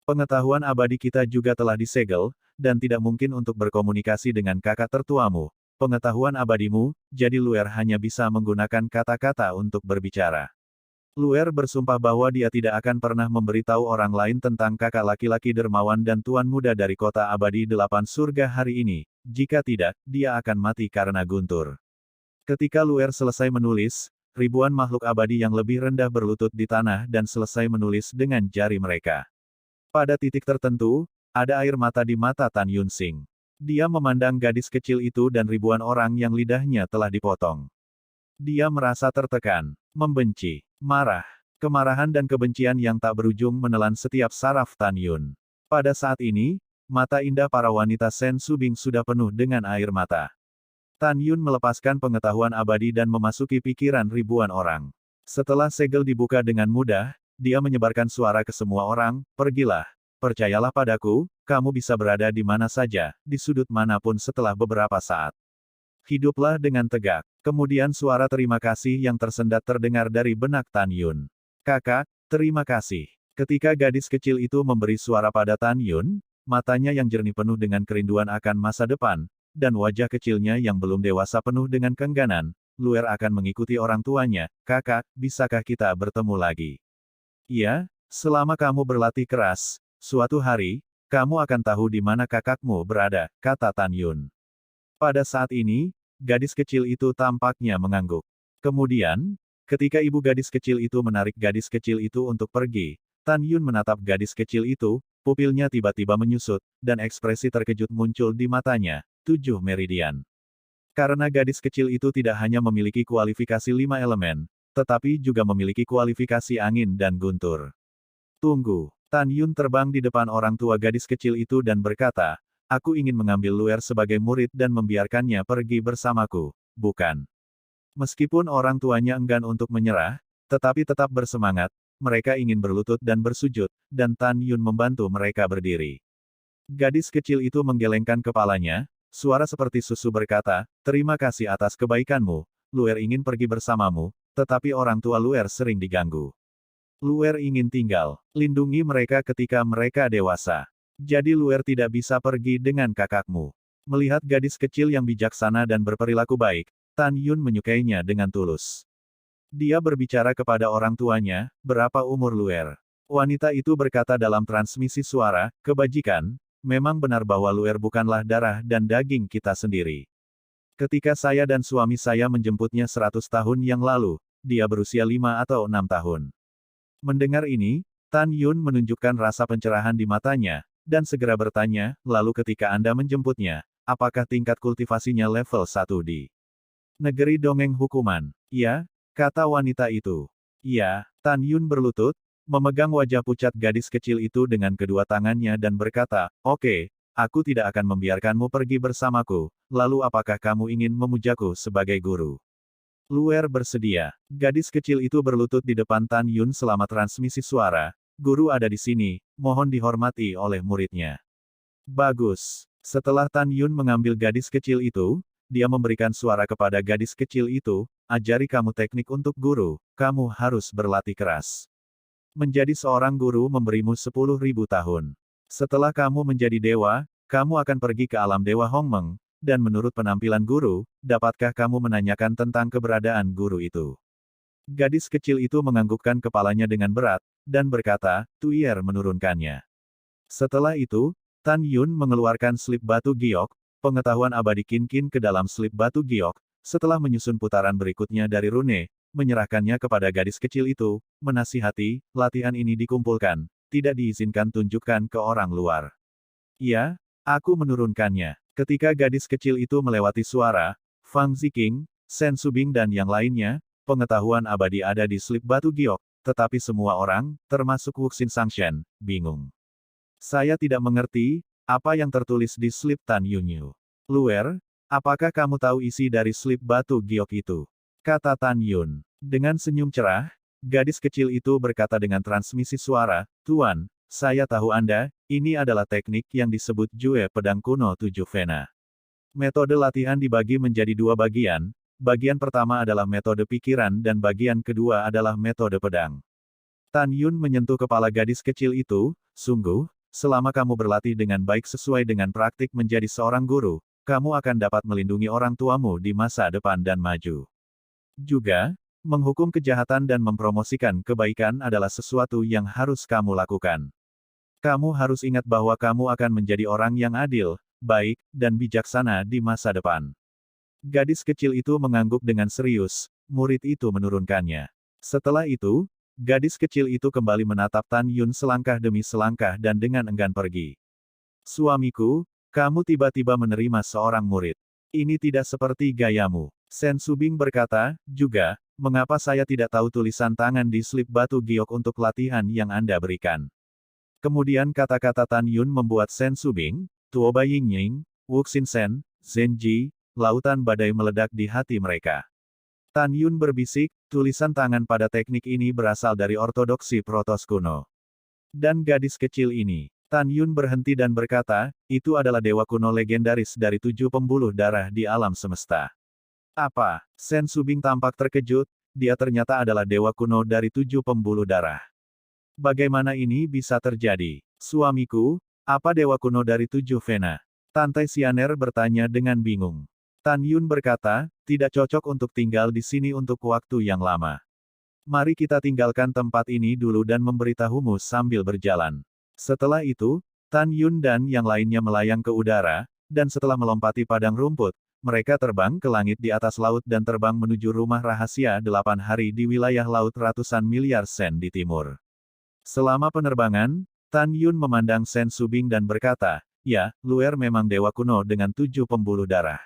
B: Pengetahuan abadi kita juga telah disegel, dan tidak mungkin untuk berkomunikasi dengan kakak tertuamu. Pengetahuan abadimu, jadi Luer hanya bisa menggunakan kata-kata untuk berbicara. Luer bersumpah bahwa dia tidak akan pernah memberitahu orang lain tentang kakak laki-laki dermawan dan tuan muda dari kota abadi 8 surga hari ini. Jika tidak, dia akan mati karena guntur. Ketika Luer selesai menulis, ribuan makhluk abadi yang lebih rendah berlutut di tanah dan selesai menulis dengan jari mereka. Pada titik tertentu, ada air mata di mata Tan Yunsing. Dia memandang gadis kecil itu dan ribuan orang yang lidahnya telah dipotong. Dia merasa tertekan, membenci, marah. Kemarahan dan kebencian yang tak berujung menelan setiap saraf Tan Yun. Pada saat ini, mata indah para wanita Sen Subing sudah penuh dengan air mata. Tan Yun melepaskan pengetahuan abadi dan memasuki pikiran ribuan orang. Setelah segel dibuka dengan mudah, dia menyebarkan suara ke semua orang, pergilah. Percayalah padaku, kamu bisa berada di mana saja, di sudut manapun setelah beberapa saat. Hiduplah dengan tegak. Kemudian suara terima kasih yang tersendat terdengar dari benak Tan Yun. Kakak, terima kasih. Ketika gadis kecil itu memberi suara pada Tan Yun, matanya yang jernih penuh dengan kerinduan akan masa depan, dan wajah kecilnya yang belum dewasa penuh dengan keengganan, Luer akan mengikuti orang tuanya. Kakak, bisakah kita bertemu lagi? Iya, selama kamu berlatih keras, suatu hari, kamu akan tahu di mana kakakmu berada, kata Tan Yun. Pada saat ini, gadis kecil itu tampaknya mengangguk. Kemudian, ketika ibu gadis kecil itu menarik gadis kecil itu untuk pergi, Tan Yun menatap gadis kecil itu, pupilnya tiba-tiba menyusut, dan ekspresi terkejut muncul di matanya. 7 meridian. Karena gadis kecil itu tidak hanya memiliki kualifikasi 5 elemen, tetapi juga memiliki kualifikasi angin dan guntur. Tunggu. Tan Yun terbang di depan orang tua gadis kecil itu dan berkata, aku ingin mengambil Luer sebagai murid dan membiarkannya pergi bersamaku, bukan? Meskipun orang tuanya enggan untuk menyerah, tetapi tetap bersemangat, mereka ingin berlutut dan bersujud, dan Tan Yun membantu mereka berdiri. Gadis kecil itu menggelengkan kepalanya, suara seperti susu berkata, terima kasih atas kebaikanmu, Luer ingin pergi bersamamu, tetapi orang tua Luer sering diganggu. Luer ingin tinggal, lindungi mereka ketika mereka dewasa. Jadi Luer tidak bisa pergi dengan kakakmu. Melihat gadis kecil yang bijaksana dan berperilaku baik, Tan Yun menyukainya dengan tulus. Dia berbicara kepada orang tuanya, berapa umur Luer? Wanita itu berkata dalam transmisi suara, kebajikan, memang benar bahwa Luer bukanlah darah dan daging kita sendiri. Ketika saya dan suami saya menjemputnya 100 tahun yang lalu, dia berusia 5 atau 6 tahun. Mendengar ini, Tan Yun menunjukkan rasa pencerahan di matanya, dan segera bertanya, lalu ketika Anda menjemputnya, apakah tingkat kultivasinya level 1 di negeri dongeng hukuman? Ya, kata wanita itu. Ya, Tan Yun berlutut, memegang wajah pucat gadis kecil itu dengan kedua tangannya dan berkata, oke, aku tidak akan membiarkanmu pergi bersamaku, lalu apakah kamu ingin memujaku sebagai guru? Luer bersedia. Gadis kecil itu berlutut di depan Tan Yun selama transmisi suara. Guru ada di sini, mohon dihormati oleh muridnya. Bagus. Setelah Tan Yun mengambil gadis kecil itu, dia memberikan suara kepada gadis kecil itu, ajari kamu teknik untuk guru, kamu harus berlatih keras. Menjadi seorang guru memberimu 10.000 tahun. Setelah kamu menjadi dewa, kamu akan pergi ke alam dewa Hongmeng, dan menurut penampilan guru, dapatkah kamu menanyakan tentang keberadaan guru itu? Gadis kecil itu menganggukkan kepalanya dengan berat, dan berkata, Tuier menurunkannya. Setelah itu, Tan Yun mengeluarkan slip batu giok, pengetahuan abadi kin-kin ke dalam slip batu giok, setelah menyusun putaran berikutnya dari rune, menyerahkannya kepada gadis kecil itu, menasihati, latihan ini dikumpulkan, tidak diizinkan tunjukkan ke orang luar. Ya, aku menurunkannya. Ketika gadis kecil itu melewati suara, Fang Ziqing, Sen Subing dan yang lainnya, pengetahuan abadi ada di slip batu giok, tetapi semua orang, termasuk Wuxin Sangshen, bingung. Saya tidak mengerti, apa yang tertulis di slip Tan Yunyu. Luer, apakah kamu tahu isi dari slip batu giok itu? Kata Tan Yun. Dengan senyum cerah, gadis kecil itu berkata dengan transmisi suara, Tuan, saya tahu Anda, ini adalah teknik yang disebut Jue Pedang Kuno 7 Vena. Metode latihan dibagi menjadi 2 bagian, bagian pertama adalah metode pikiran dan bagian kedua adalah metode pedang. Tan Yun menyentuh kepala gadis kecil itu, sungguh, selama kamu berlatih dengan baik sesuai dengan praktik menjadi seorang guru, kamu akan dapat melindungi orang tuamu di masa depan dan maju. Juga, Menghukum kejahatan dan mempromosikan kebaikan adalah sesuatu yang harus kamu lakukan. Kamu harus ingat bahwa kamu akan menjadi orang yang adil, baik, dan bijaksana di masa depan. Gadis kecil itu mengangguk dengan serius, murid itu menurunkannya. Setelah itu, gadis kecil itu kembali menatap Tan Yun selangkah demi selangkah dan dengan enggan pergi. Suamiku, kamu tiba-tiba menerima seorang murid. Ini tidak seperti gayamu. Sen Subing berkata, juga, mengapa saya tidak tahu tulisan tangan di slip batu giok untuk latihan yang Anda berikan. Kemudian kata-kata Tan Yun membuat Sen Subing, Tuoba Yingying, Wuxin Sen, Zenji, lautan badai meledak di hati mereka. Tan Yun berbisik, tulisan tangan pada teknik ini berasal dari ortodoksi protos kuno. Dan gadis kecil ini, Tan Yun berhenti dan berkata, itu adalah dewa kuno legendaris dari 7 pembuluh darah di alam semesta. Apa? Sen Subing tampak terkejut, dia ternyata adalah dewa kuno dari 7 pembuluh darah. Bagaimana ini bisa terjadi? Suamiku, apa dewa kuno dari 7 Vena? Tante Xianer bertanya dengan bingung. Tan Yun berkata, tidak cocok untuk tinggal di sini untuk waktu yang lama. Mari kita tinggalkan tempat ini dulu dan memberitahumu sambil berjalan. Setelah itu, Tan Yun dan yang lainnya melayang ke udara, dan setelah melompati padang rumput, mereka terbang ke langit di atas laut dan terbang menuju rumah rahasia 8 hari di wilayah laut ratusan miliar sen di timur. Selama penerbangan, Tan Yun memandang Sen Subing dan berkata, ya, Luer memang dewa kuno dengan 7 pembuluh darah.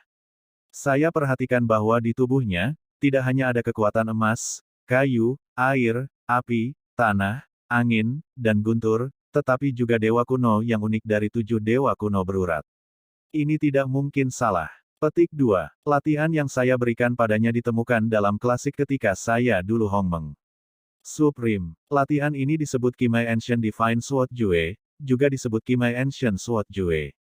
B: Saya perhatikan bahwa di tubuhnya, tidak hanya ada kekuatan emas, kayu, air, api, tanah, angin, dan guntur, tetapi juga dewa kuno yang unik dari 7 dewa kuno berurat. Ini tidak mungkin salah. Petik 2. Latihan yang saya berikan padanya ditemukan dalam klasik ketika saya dulu Hongmeng. Supreme. Latihan ini disebut Kimai Ancient Divine Sword Jue, juga disebut Kimai Ancient Sword Jue.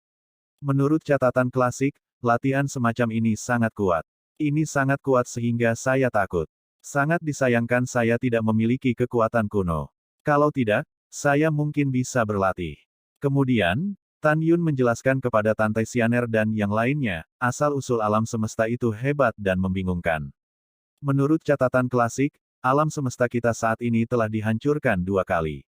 B: Menurut catatan klasik, latihan semacam ini sangat kuat. Ini sangat kuat sehingga saya takut. Sangat disayangkan saya tidak memiliki kekuatan kuno. Kalau tidak, saya mungkin bisa berlatih. Kemudian, Tan Yun menjelaskan kepada Tante Xianer dan yang lainnya, asal-usul alam semesta itu hebat dan membingungkan. Menurut catatan klasik, alam semesta kita saat ini telah dihancurkan 2 kali.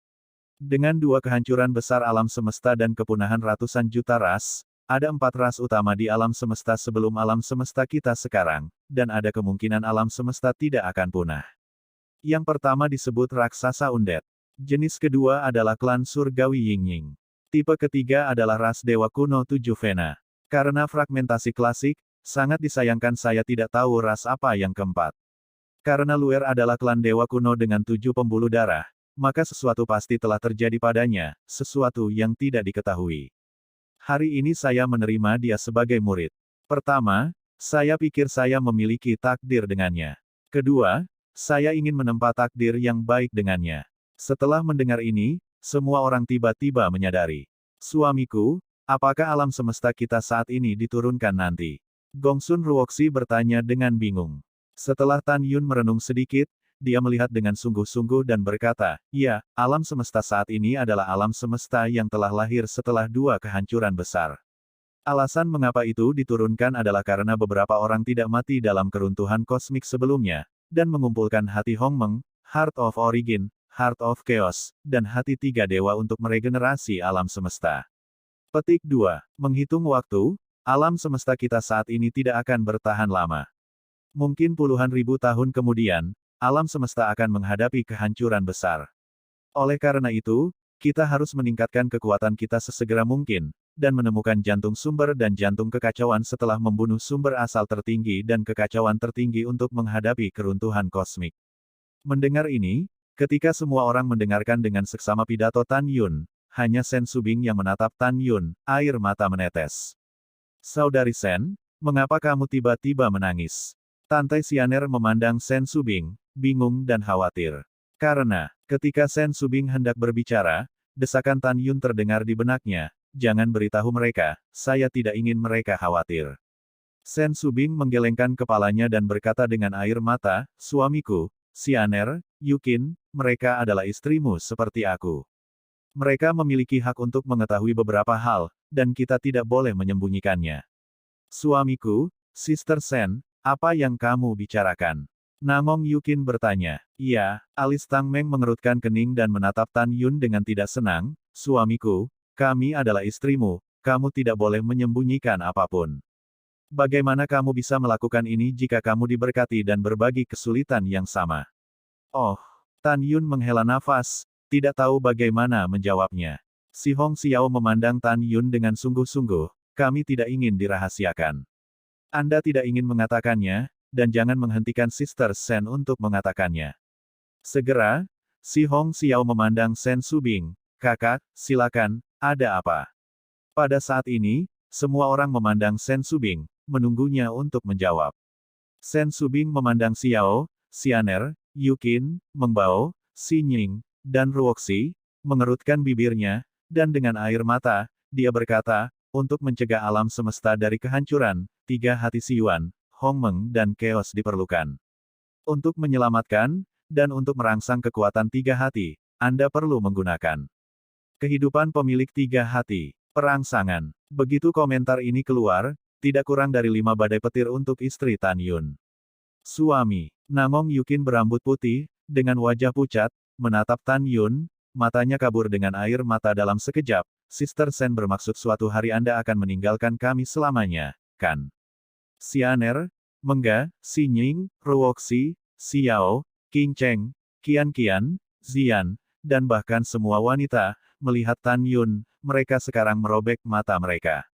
B: Dengan 2 kehancuran besar alam semesta dan kepunahan ratusan juta ras, ada 4 ras utama di alam semesta sebelum alam semesta kita sekarang, dan ada kemungkinan alam semesta tidak akan punah. Yang pertama disebut raksasa undead. Jenis kedua adalah klan surgawi Yingying. Tipe ketiga adalah ras dewa kuno 7 Vena. Karena fragmentasi klasik, sangat disayangkan saya tidak tahu ras apa yang keempat. Karena Luer adalah klan dewa kuno dengan 7 pembuluh darah, maka sesuatu pasti telah terjadi padanya, sesuatu yang tidak diketahui. Hari ini saya menerima dia sebagai murid. Pertama, saya pikir saya memiliki takdir dengannya. Kedua, saya ingin menempa takdir yang baik dengannya. Setelah mendengar ini, semua orang tiba-tiba menyadari. Suamiku, apakah alam semesta kita saat ini diturunkan nanti? Gongsun Ruoxi bertanya dengan bingung. Setelah Tan Yun merenung sedikit, dia melihat dengan sungguh-sungguh dan berkata, ya, alam semesta saat ini adalah alam semesta yang telah lahir setelah 2 kehancuran besar. Alasan mengapa itu diturunkan adalah karena beberapa orang tidak mati dalam keruntuhan kosmik sebelumnya, dan mengumpulkan hati Hongmeng, Heart of Origin, Heart of Chaos, dan hati 3 dewa untuk meregenerasi alam semesta. Petik 2. Menghitung waktu, alam semesta kita saat ini tidak akan bertahan lama. Mungkin puluhan ribu tahun kemudian, alam semesta akan menghadapi kehancuran besar. Oleh karena itu, kita harus meningkatkan kekuatan kita sesegera mungkin, dan menemukan jantung sumber dan jantung kekacauan setelah membunuh sumber asal tertinggi dan kekacauan tertinggi untuk menghadapi keruntuhan kosmik. Mendengar ini, ketika semua orang mendengarkan dengan seksama pidato Tan Yun, hanya Sen Subing yang menatap Tan Yun, air mata menetes. Saudari Sen, mengapa kamu tiba-tiba menangis? Tante Xianer memandang Sen Subing, bingung dan khawatir. Karena, ketika Sen Subing hendak berbicara, desakan Tan Yun terdengar di benaknya, jangan beritahu mereka, saya tidak ingin mereka khawatir. Sen Subing menggelengkan kepalanya dan berkata dengan air mata, suamiku, Xianer, Yukin, mereka adalah istrimu seperti aku. Mereka memiliki hak untuk mengetahui beberapa hal, dan kita tidak boleh menyembunyikannya. Suamiku, Sister Sen, apa yang kamu bicarakan? Namong Yukin bertanya. Iya, alis Tang Meng mengerutkan kening dan menatap Tan Yun dengan tidak senang. Suamiku, kami adalah istrimu, kamu tidak boleh menyembunyikan apapun. Bagaimana kamu bisa melakukan ini jika kamu diberkati dan berbagi kesulitan yang sama? Oh, Tan Yun menghela nafas, tidak tahu bagaimana menjawabnya. Si Hong Xiao memandang Tan Yun dengan sungguh-sungguh, kami tidak ingin dirahasiakan. Anda tidak ingin mengatakannya, dan jangan menghentikan Sister Sen untuk mengatakannya. Segera, si Hong Xiao memandang Sen Subing, kakak, silakan, ada apa? Pada saat ini, semua orang memandang Sen Subing, menunggunya untuk menjawab. Sen Subing memandang Xiao, Xianer, Yukin, Meng Bao, Xi Nying, dan Ruoxi, mengerutkan bibirnya, dan dengan air mata, dia berkata, untuk mencegah alam semesta dari kehancuran, 3 hati Siyuan, Hong Meng dan Chaos diperlukan. Untuk menyelamatkan, dan untuk merangsang kekuatan 3 hati, Anda perlu menggunakan kehidupan pemilik 3 hati. Perangsangan. Begitu komentar ini keluar, tidak kurang dari 5 badai petir untuk istri Tan Yun. Suami, Namong Yukin berambut putih, dengan wajah pucat, menatap Tan Yun, matanya kabur dengan air mata dalam sekejap. Sister Sen bermaksud suatu hari Anda akan meninggalkan kami selamanya, kan? Xianer, Mengga, Xi Nying, Ruoxi, Xiao, Qing Cheng, Qian Qian, Zian, dan bahkan semua wanita, melihat Tan Yun, mereka sekarang merobek mata mereka.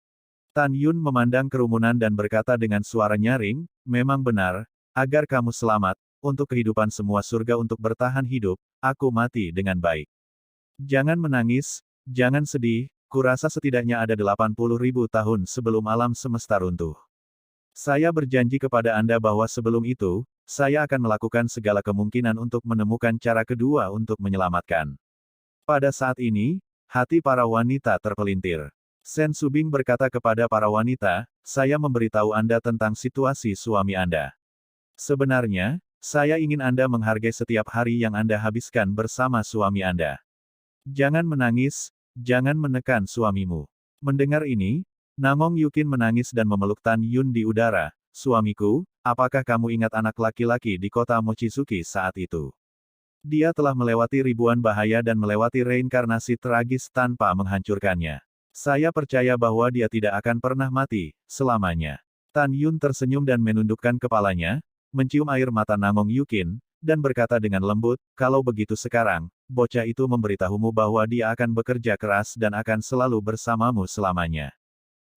B: Tan Yun memandang kerumunan dan berkata dengan suara nyaring, memang benar, agar kamu selamat, untuk kehidupan semua surga untuk bertahan hidup, aku mati dengan baik. Jangan menangis, jangan sedih, kurasa setidaknya ada 80.000 tahun sebelum alam semesta runtuh. Saya berjanji kepada Anda bahwa sebelum itu, saya akan melakukan segala kemungkinan untuk menemukan cara kedua untuk menyelamatkan. Pada saat ini, hati para wanita terpelintir. Sen Subing berkata kepada para wanita, saya memberitahu Anda tentang situasi suami Anda. Sebenarnya, saya ingin Anda menghargai setiap hari yang Anda habiskan bersama suami Anda. Jangan menangis, jangan menekan suamimu. Mendengar ini, Namong Yukin menangis dan memeluk Tan Yun di udara. Suamiku, apakah kamu ingat anak laki-laki di kota Mochizuki saat itu? Dia telah melewati ribuan bahaya dan melewati reinkarnasi tragis tanpa menghancurkannya. Saya percaya bahwa dia tidak akan pernah mati, selamanya. Tan Yun tersenyum dan menundukkan kepalanya, mencium air mata Namong Yukin, dan berkata dengan lembut, kalau begitu sekarang, bocah itu memberitahumu bahwa dia akan bekerja keras dan akan selalu bersamamu selamanya.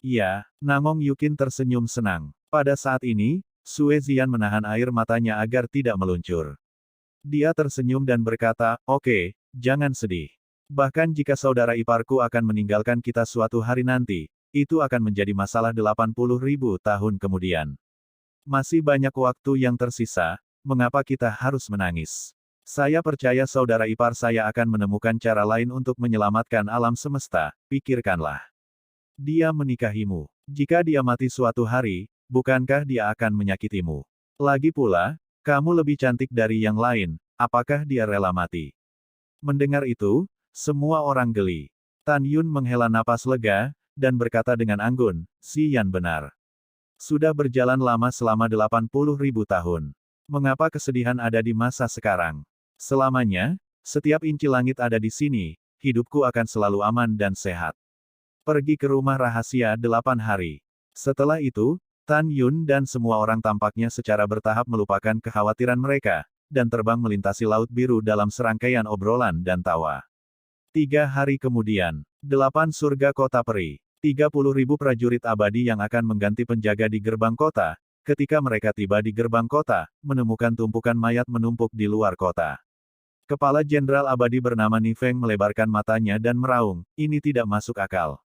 B: Iya, Namong Yukin tersenyum senang. Pada saat ini, Sue Zian menahan air matanya agar tidak meluncur. Dia tersenyum dan berkata, oke, jangan sedih. Bahkan jika saudara iparku akan meninggalkan kita suatu hari nanti, itu akan menjadi masalah 80.000 tahun kemudian. Masih banyak waktu yang tersisa, mengapa kita harus menangis? Saya percaya saudara ipar saya akan menemukan cara lain untuk menyelamatkan alam semesta, pikirkanlah. Dia menikahimu. Jika dia mati suatu hari, bukankah dia akan menyakitimu? Lagi pula, kamu lebih cantik dari yang lain, apakah dia rela mati? Mendengar itu, semua orang geli. Tan Yun menghela napas lega, dan berkata dengan anggun, Xian benar. Sudah berjalan lama selama 80.000 tahun. Mengapa kesedihan ada di masa sekarang? Selamanya, setiap inci langit ada di sini, hidupku akan selalu aman dan sehat. Pergi ke rumah rahasia 8 hari. Setelah itu, Tan Yun dan semua orang tampaknya secara bertahap melupakan kekhawatiran mereka, dan terbang melintasi Laut Biru dalam serangkaian obrolan dan tawa. 3 hari kemudian, 8 surga kota peri. 30.000 prajurit abadi yang akan mengganti penjaga di gerbang kota. Ketika mereka tiba di gerbang kota, menemukan tumpukan mayat menumpuk di luar kota. Kepala Jenderal Abadi bernama Ni Feng melebarkan matanya dan meraung, ini tidak masuk akal.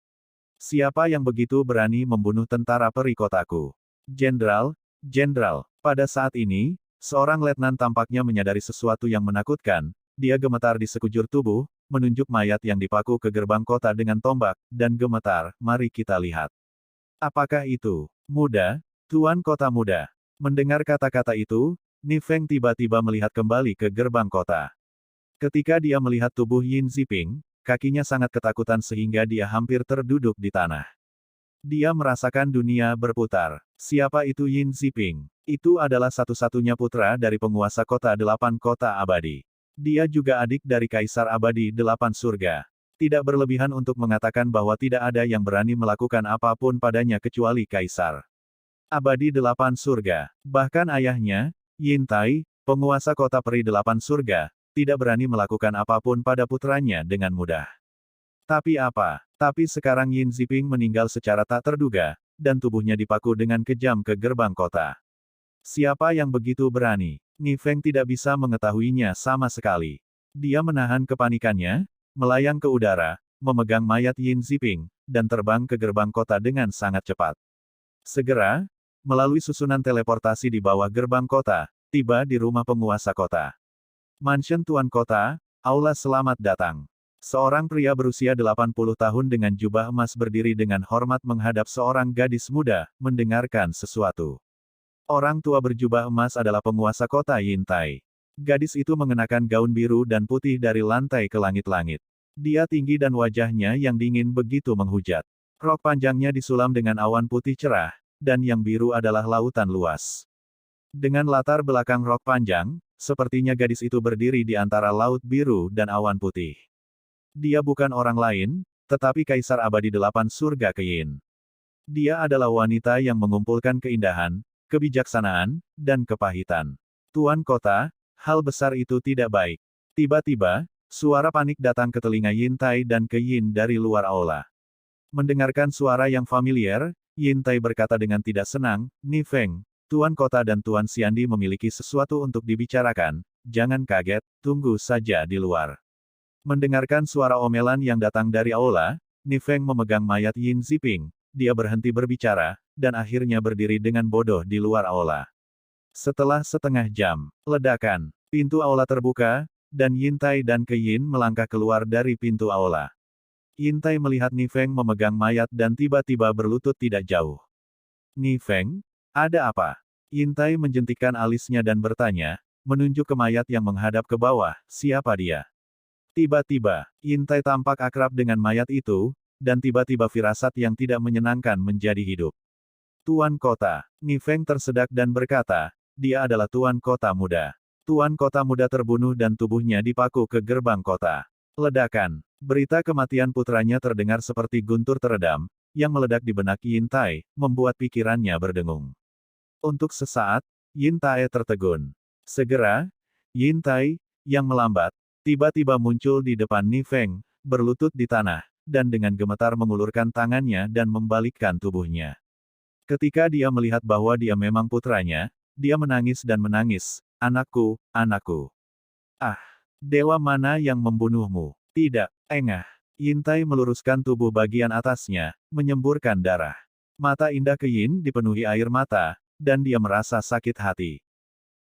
B: Siapa yang begitu berani membunuh tentara peri kotaku? Jenderal, Jenderal. Pada saat ini, seorang letnan tampaknya menyadari sesuatu yang menakutkan. Dia gemetar di sekujur tubuh, menunjuk mayat yang dipaku ke gerbang kota dengan tombak, dan gemetar, mari kita lihat. Apakah itu? Muda, Tuan Kota Muda. Mendengar kata-kata itu, Ni Feng tiba-tiba melihat kembali ke gerbang kota. Ketika dia melihat tubuh Yin Ziping, kakinya sangat ketakutan sehingga dia hampir terduduk di tanah. Dia merasakan dunia berputar. Siapa itu Yin Ziping? Itu adalah satu-satunya putra dari penguasa kota delapan kota abadi. Dia juga adik dari Kaisar Abadi Delapan Surga. Tidak berlebihan untuk mengatakan bahwa tidak ada yang berani melakukan apapun padanya kecuali Kaisar Abadi Delapan Surga. Bahkan ayahnya, Yin Tai, penguasa kota peri Delapan Surga, tidak berani melakukan apapun pada putranya dengan mudah. Tapi apa? Tapi sekarang Yin Ziping meninggal secara tak terduga, dan tubuhnya dipaku dengan kejam ke gerbang kota. Siapa yang begitu berani? Ni Feng tidak bisa mengetahuinya sama sekali. Dia menahan kepanikannya, melayang ke udara, memegang mayat Yin Ziping, dan terbang ke gerbang kota dengan sangat cepat. Segera, melalui susunan teleportasi di bawah gerbang kota, tiba di rumah penguasa kota. Mansion Tuan Kota, Aula Selamat Datang. Seorang pria berusia 80 tahun dengan jubah emas berdiri dengan hormat menghadap seorang gadis muda, mendengarkan sesuatu. Orang tua berjubah emas adalah penguasa kota Yin Tai. Gadis itu mengenakan gaun biru dan putih dari lantai ke langit-langit. Dia tinggi dan wajahnya yang dingin begitu menghujat. Rok panjangnya disulam dengan awan putih cerah, dan yang biru adalah lautan luas. Dengan latar belakang rok panjang, sepertinya gadis itu berdiri di antara laut biru dan awan putih. Dia bukan orang lain, tetapi Kaisar Abadi Delapan Surga Yin. Dia adalah wanita yang mengumpulkan keindahan, kebijaksanaan, dan kepahitan. Tuan Kota, hal besar itu tidak baik. Tiba-tiba, suara panik datang ke telinga Yin Tai dan Yin dari luar aula. Mendengarkan suara yang familiar, Yin Tai berkata dengan tidak senang, "Ni Feng, Tuan Kota dan Tuan Xiandi memiliki sesuatu untuk dibicarakan, jangan kaget, tunggu saja di luar." Mendengarkan suara omelan yang datang dari aula, Ni Feng memegang mayat Yin Ziping, dia berhenti berbicara, dan akhirnya berdiri dengan bodoh di luar aula. Setelah setengah jam, ledakan, pintu aula terbuka, dan Yin Tai dan Yin melangkah keluar dari pintu aula. Yin Tai melihat Ni Feng memegang mayat dan tiba-tiba berlutut tidak jauh. "Ni Feng? Ada apa?" Yin Tai menjentikkan alisnya dan bertanya, menunjuk ke mayat yang menghadap ke bawah, "Siapa dia?" Tiba-tiba, Yin Tai tampak akrab dengan mayat itu, dan tiba-tiba firasat yang tidak menyenangkan menjadi hidup. "Tuan Kota." Ni Feng tersedak dan berkata, "Dia adalah Tuan Kota Muda." Tuan Kota Muda terbunuh dan tubuhnya dipaku ke gerbang kota. Ledakan. Berita kematian putranya terdengar seperti guntur teredam, yang meledak di benak Yin Tai, membuat pikirannya berdengung. Untuk sesaat, Yin Tai tertegun. Segera, Yin Tai, yang melambat, tiba-tiba muncul di depan Ni Feng, berlutut di tanah, dan dengan gemetar mengulurkan tangannya dan membalikkan tubuhnya. Ketika dia melihat bahwa dia memang putranya, dia menangis dan menangis, "Anakku, anakku. Ah, dewa mana yang membunuhmu?" "Tidak, engah." Yin Tai meluruskan tubuh bagian atasnya, menyemburkan darah. Mata indah Yin dipenuhi air mata, dan dia merasa sakit hati.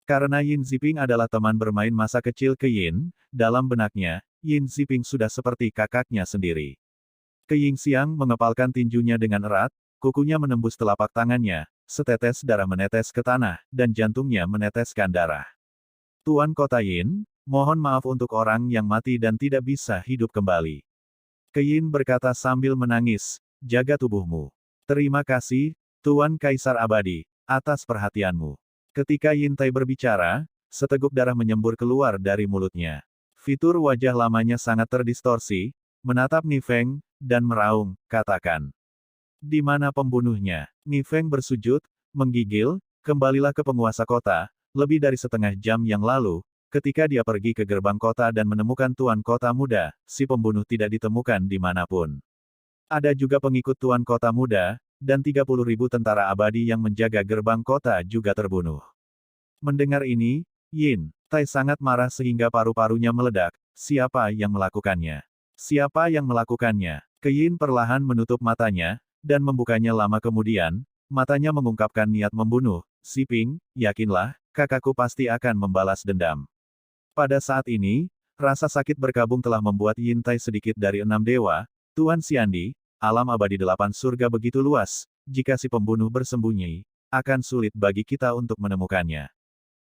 B: Karena Yin Ziping adalah teman bermain masa kecil Yin, dalam benaknya, Yin Ziping sudah seperti kakaknya sendiri. Yin Xiang mengepalkan tinjunya dengan erat, kukunya menembus telapak tangannya, setetes darah menetes ke tanah, dan jantungnya meneteskan darah. "Tuan Kota Yin, mohon maaf untuk orang yang mati dan tidak bisa hidup kembali." Yin berkata sambil menangis, "Jaga tubuhmu. Terima kasih, Tuan Kaisar Abadi, atas perhatianmu." Ketika Yin Tai berbicara, seteguk darah menyembur keluar dari mulutnya. Fitur wajah lamanya sangat terdistorsi, menatap Ni Feng, dan meraung, "Katakan. Di mana pembunuhnya?" Ni Feng bersujud, menggigil, "Kembalilah ke penguasa kota, lebih dari setengah jam yang lalu, ketika dia pergi ke gerbang kota dan menemukan Tuan Kota Muda, si pembunuh tidak ditemukan dimanapun. Ada juga pengikut Tuan Kota Muda, dan 30.000 tentara abadi yang menjaga gerbang kota juga terbunuh." Mendengar ini, Yin Tai sangat marah sehingga paru-parunya meledak. "Siapa yang melakukannya? Siapa yang melakukannya?" Yin perlahan menutup matanya, dan membukanya lama kemudian, matanya mengungkapkan niat membunuh. "Ziping, yakinlah, kakakku pasti akan membalas dendam." Pada saat ini, rasa sakit berkabung telah membuat Yin Tai sedikit dari 6 dewa, "Tuan Xiandi, alam abadi 8 surga begitu luas, jika si pembunuh bersembunyi, akan sulit bagi kita untuk menemukannya."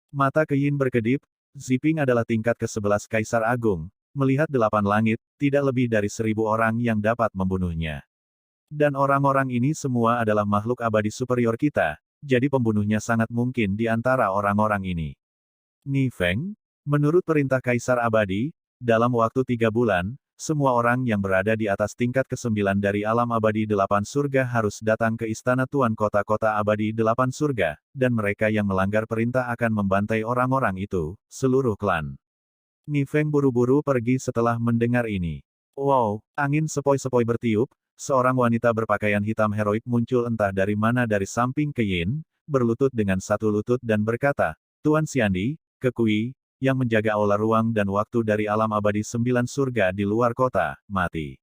B: Mata Yin berkedip, Ziping adalah tingkat ke-11 Kaisar Agung, melihat 8 langit, tidak lebih dari 1.000 orang yang dapat membunuhnya. Dan orang-orang ini semua adalah makhluk abadi superior kita, jadi pembunuhnya sangat mungkin di antara orang-orang ini. Ni Feng, menurut perintah Kaisar Abadi, dalam waktu 3 bulan, semua orang yang berada di atas tingkat ke-9 dari alam abadi 8 surga harus datang ke istana Tuan Kota-Kota Abadi 8 surga, dan mereka yang melanggar perintah akan membantai orang-orang itu, seluruh klan. Ni Feng buru-buru pergi setelah mendengar ini. Wow, angin sepoi-sepoi bertiup, seorang wanita berpakaian hitam heroik muncul entah dari mana dari samping Ke Yin, berlutut dengan satu lutut dan berkata, Tuan Xiandi, Kekui, yang menjaga aula ruang dan waktu dari alam abadi 9 surga di luar kota, mati.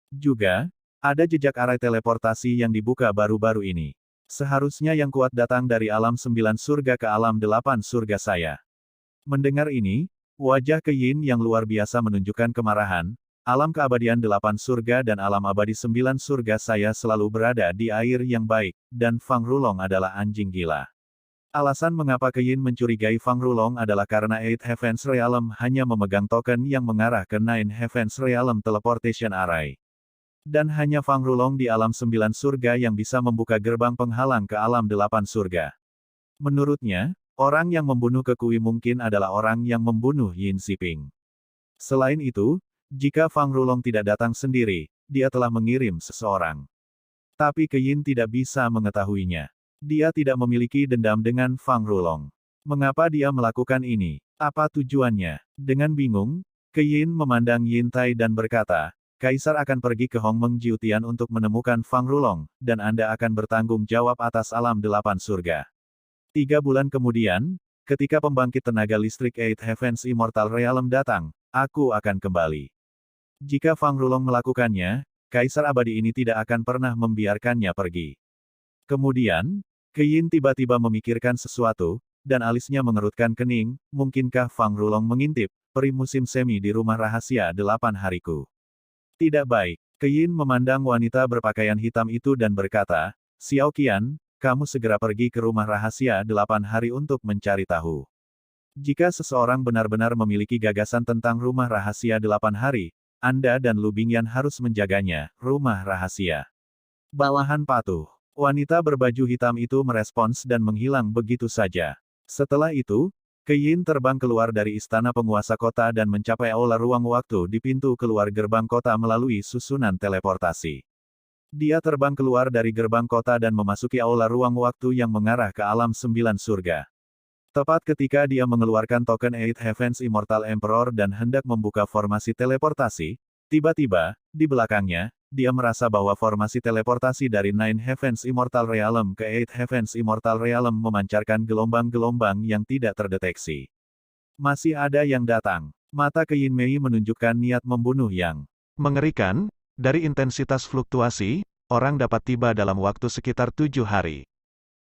B: Juga, ada jejak arai teleportasi yang dibuka baru-baru ini. Seharusnya yang kuat datang dari alam 9 surga ke alam 8 surga saya. Mendengar ini, wajah Ke Yin yang luar biasa menunjukkan kemarahan, alam keabadian 8 surga dan alam abadi 9 surga saya selalu berada di air yang baik, dan Fang Rulong adalah anjing gila. Alasan mengapa Ke Yin mencurigai Fang Rulong adalah karena Eight Heavens Realm hanya memegang token yang mengarah ke Nine Heavens Realm Teleportation Array. Dan hanya Fang Rulong di alam 9 surga yang bisa membuka gerbang penghalang ke alam 8 surga. Menurutnya, orang yang membunuh Kekui mungkin adalah orang yang membunuh Yin Xiping. Selain itu, jika Fang Rulong tidak datang sendiri, dia telah mengirim seseorang. Tapi Ke Yin tidak bisa mengetahuinya. Dia tidak memiliki dendam dengan Fang Rulong. Mengapa dia melakukan ini? Apa tujuannya? Dengan bingung, Ke Yin memandang Yin Tai dan berkata, Kaisar akan pergi ke Hongmeng Jiutian untuk menemukan Fang Rulong, dan Anda akan bertanggung jawab atas alam 8 surga. 3 bulan kemudian, ketika pembangkit tenaga listrik Eight Heavens Immortal Realm datang, aku akan kembali. Jika Fang Rulong melakukannya, Kaisar Abadi ini tidak akan pernah membiarkannya pergi. Kemudian, Ke Yin tiba-tiba memikirkan sesuatu, dan alisnya mengerutkan kening, mungkinkah Fang Rulong mengintip, peri musim semi di rumah rahasia 8 hariku. Tidak baik. Ke Yin memandang wanita berpakaian hitam itu dan berkata, Xiao Qian, kamu segera pergi ke rumah rahasia 8 hari untuk mencari tahu. Jika seseorang benar-benar memiliki gagasan tentang rumah rahasia 8 hari, Anda dan Lu Bingyan harus menjaganya, rumah rahasia. Bawahan patuh. Wanita berbaju hitam itu merespons dan menghilang begitu saja. Setelah itu, Ke Yin terbang keluar dari istana penguasa kota dan mencapai aula ruang waktu di pintu keluar gerbang kota melalui susunan teleportasi. Dia terbang keluar dari gerbang kota dan memasuki aula ruang waktu yang mengarah ke alam 9 surga. Tepat ketika dia mengeluarkan token Eight Heavens Immortal Emperor dan hendak membuka formasi teleportasi, tiba-tiba, di belakangnya, dia merasa bahwa formasi teleportasi dari Nine Heavens Immortal Realm ke Eight Heavens Immortal Realm memancarkan gelombang-gelombang yang tidak terdeteksi. Masih ada yang datang. Mata Ke Yin Mei menunjukkan niat membunuh yang mengerikan. Dari intensitas fluktuasi, orang dapat tiba dalam waktu sekitar 7 hari.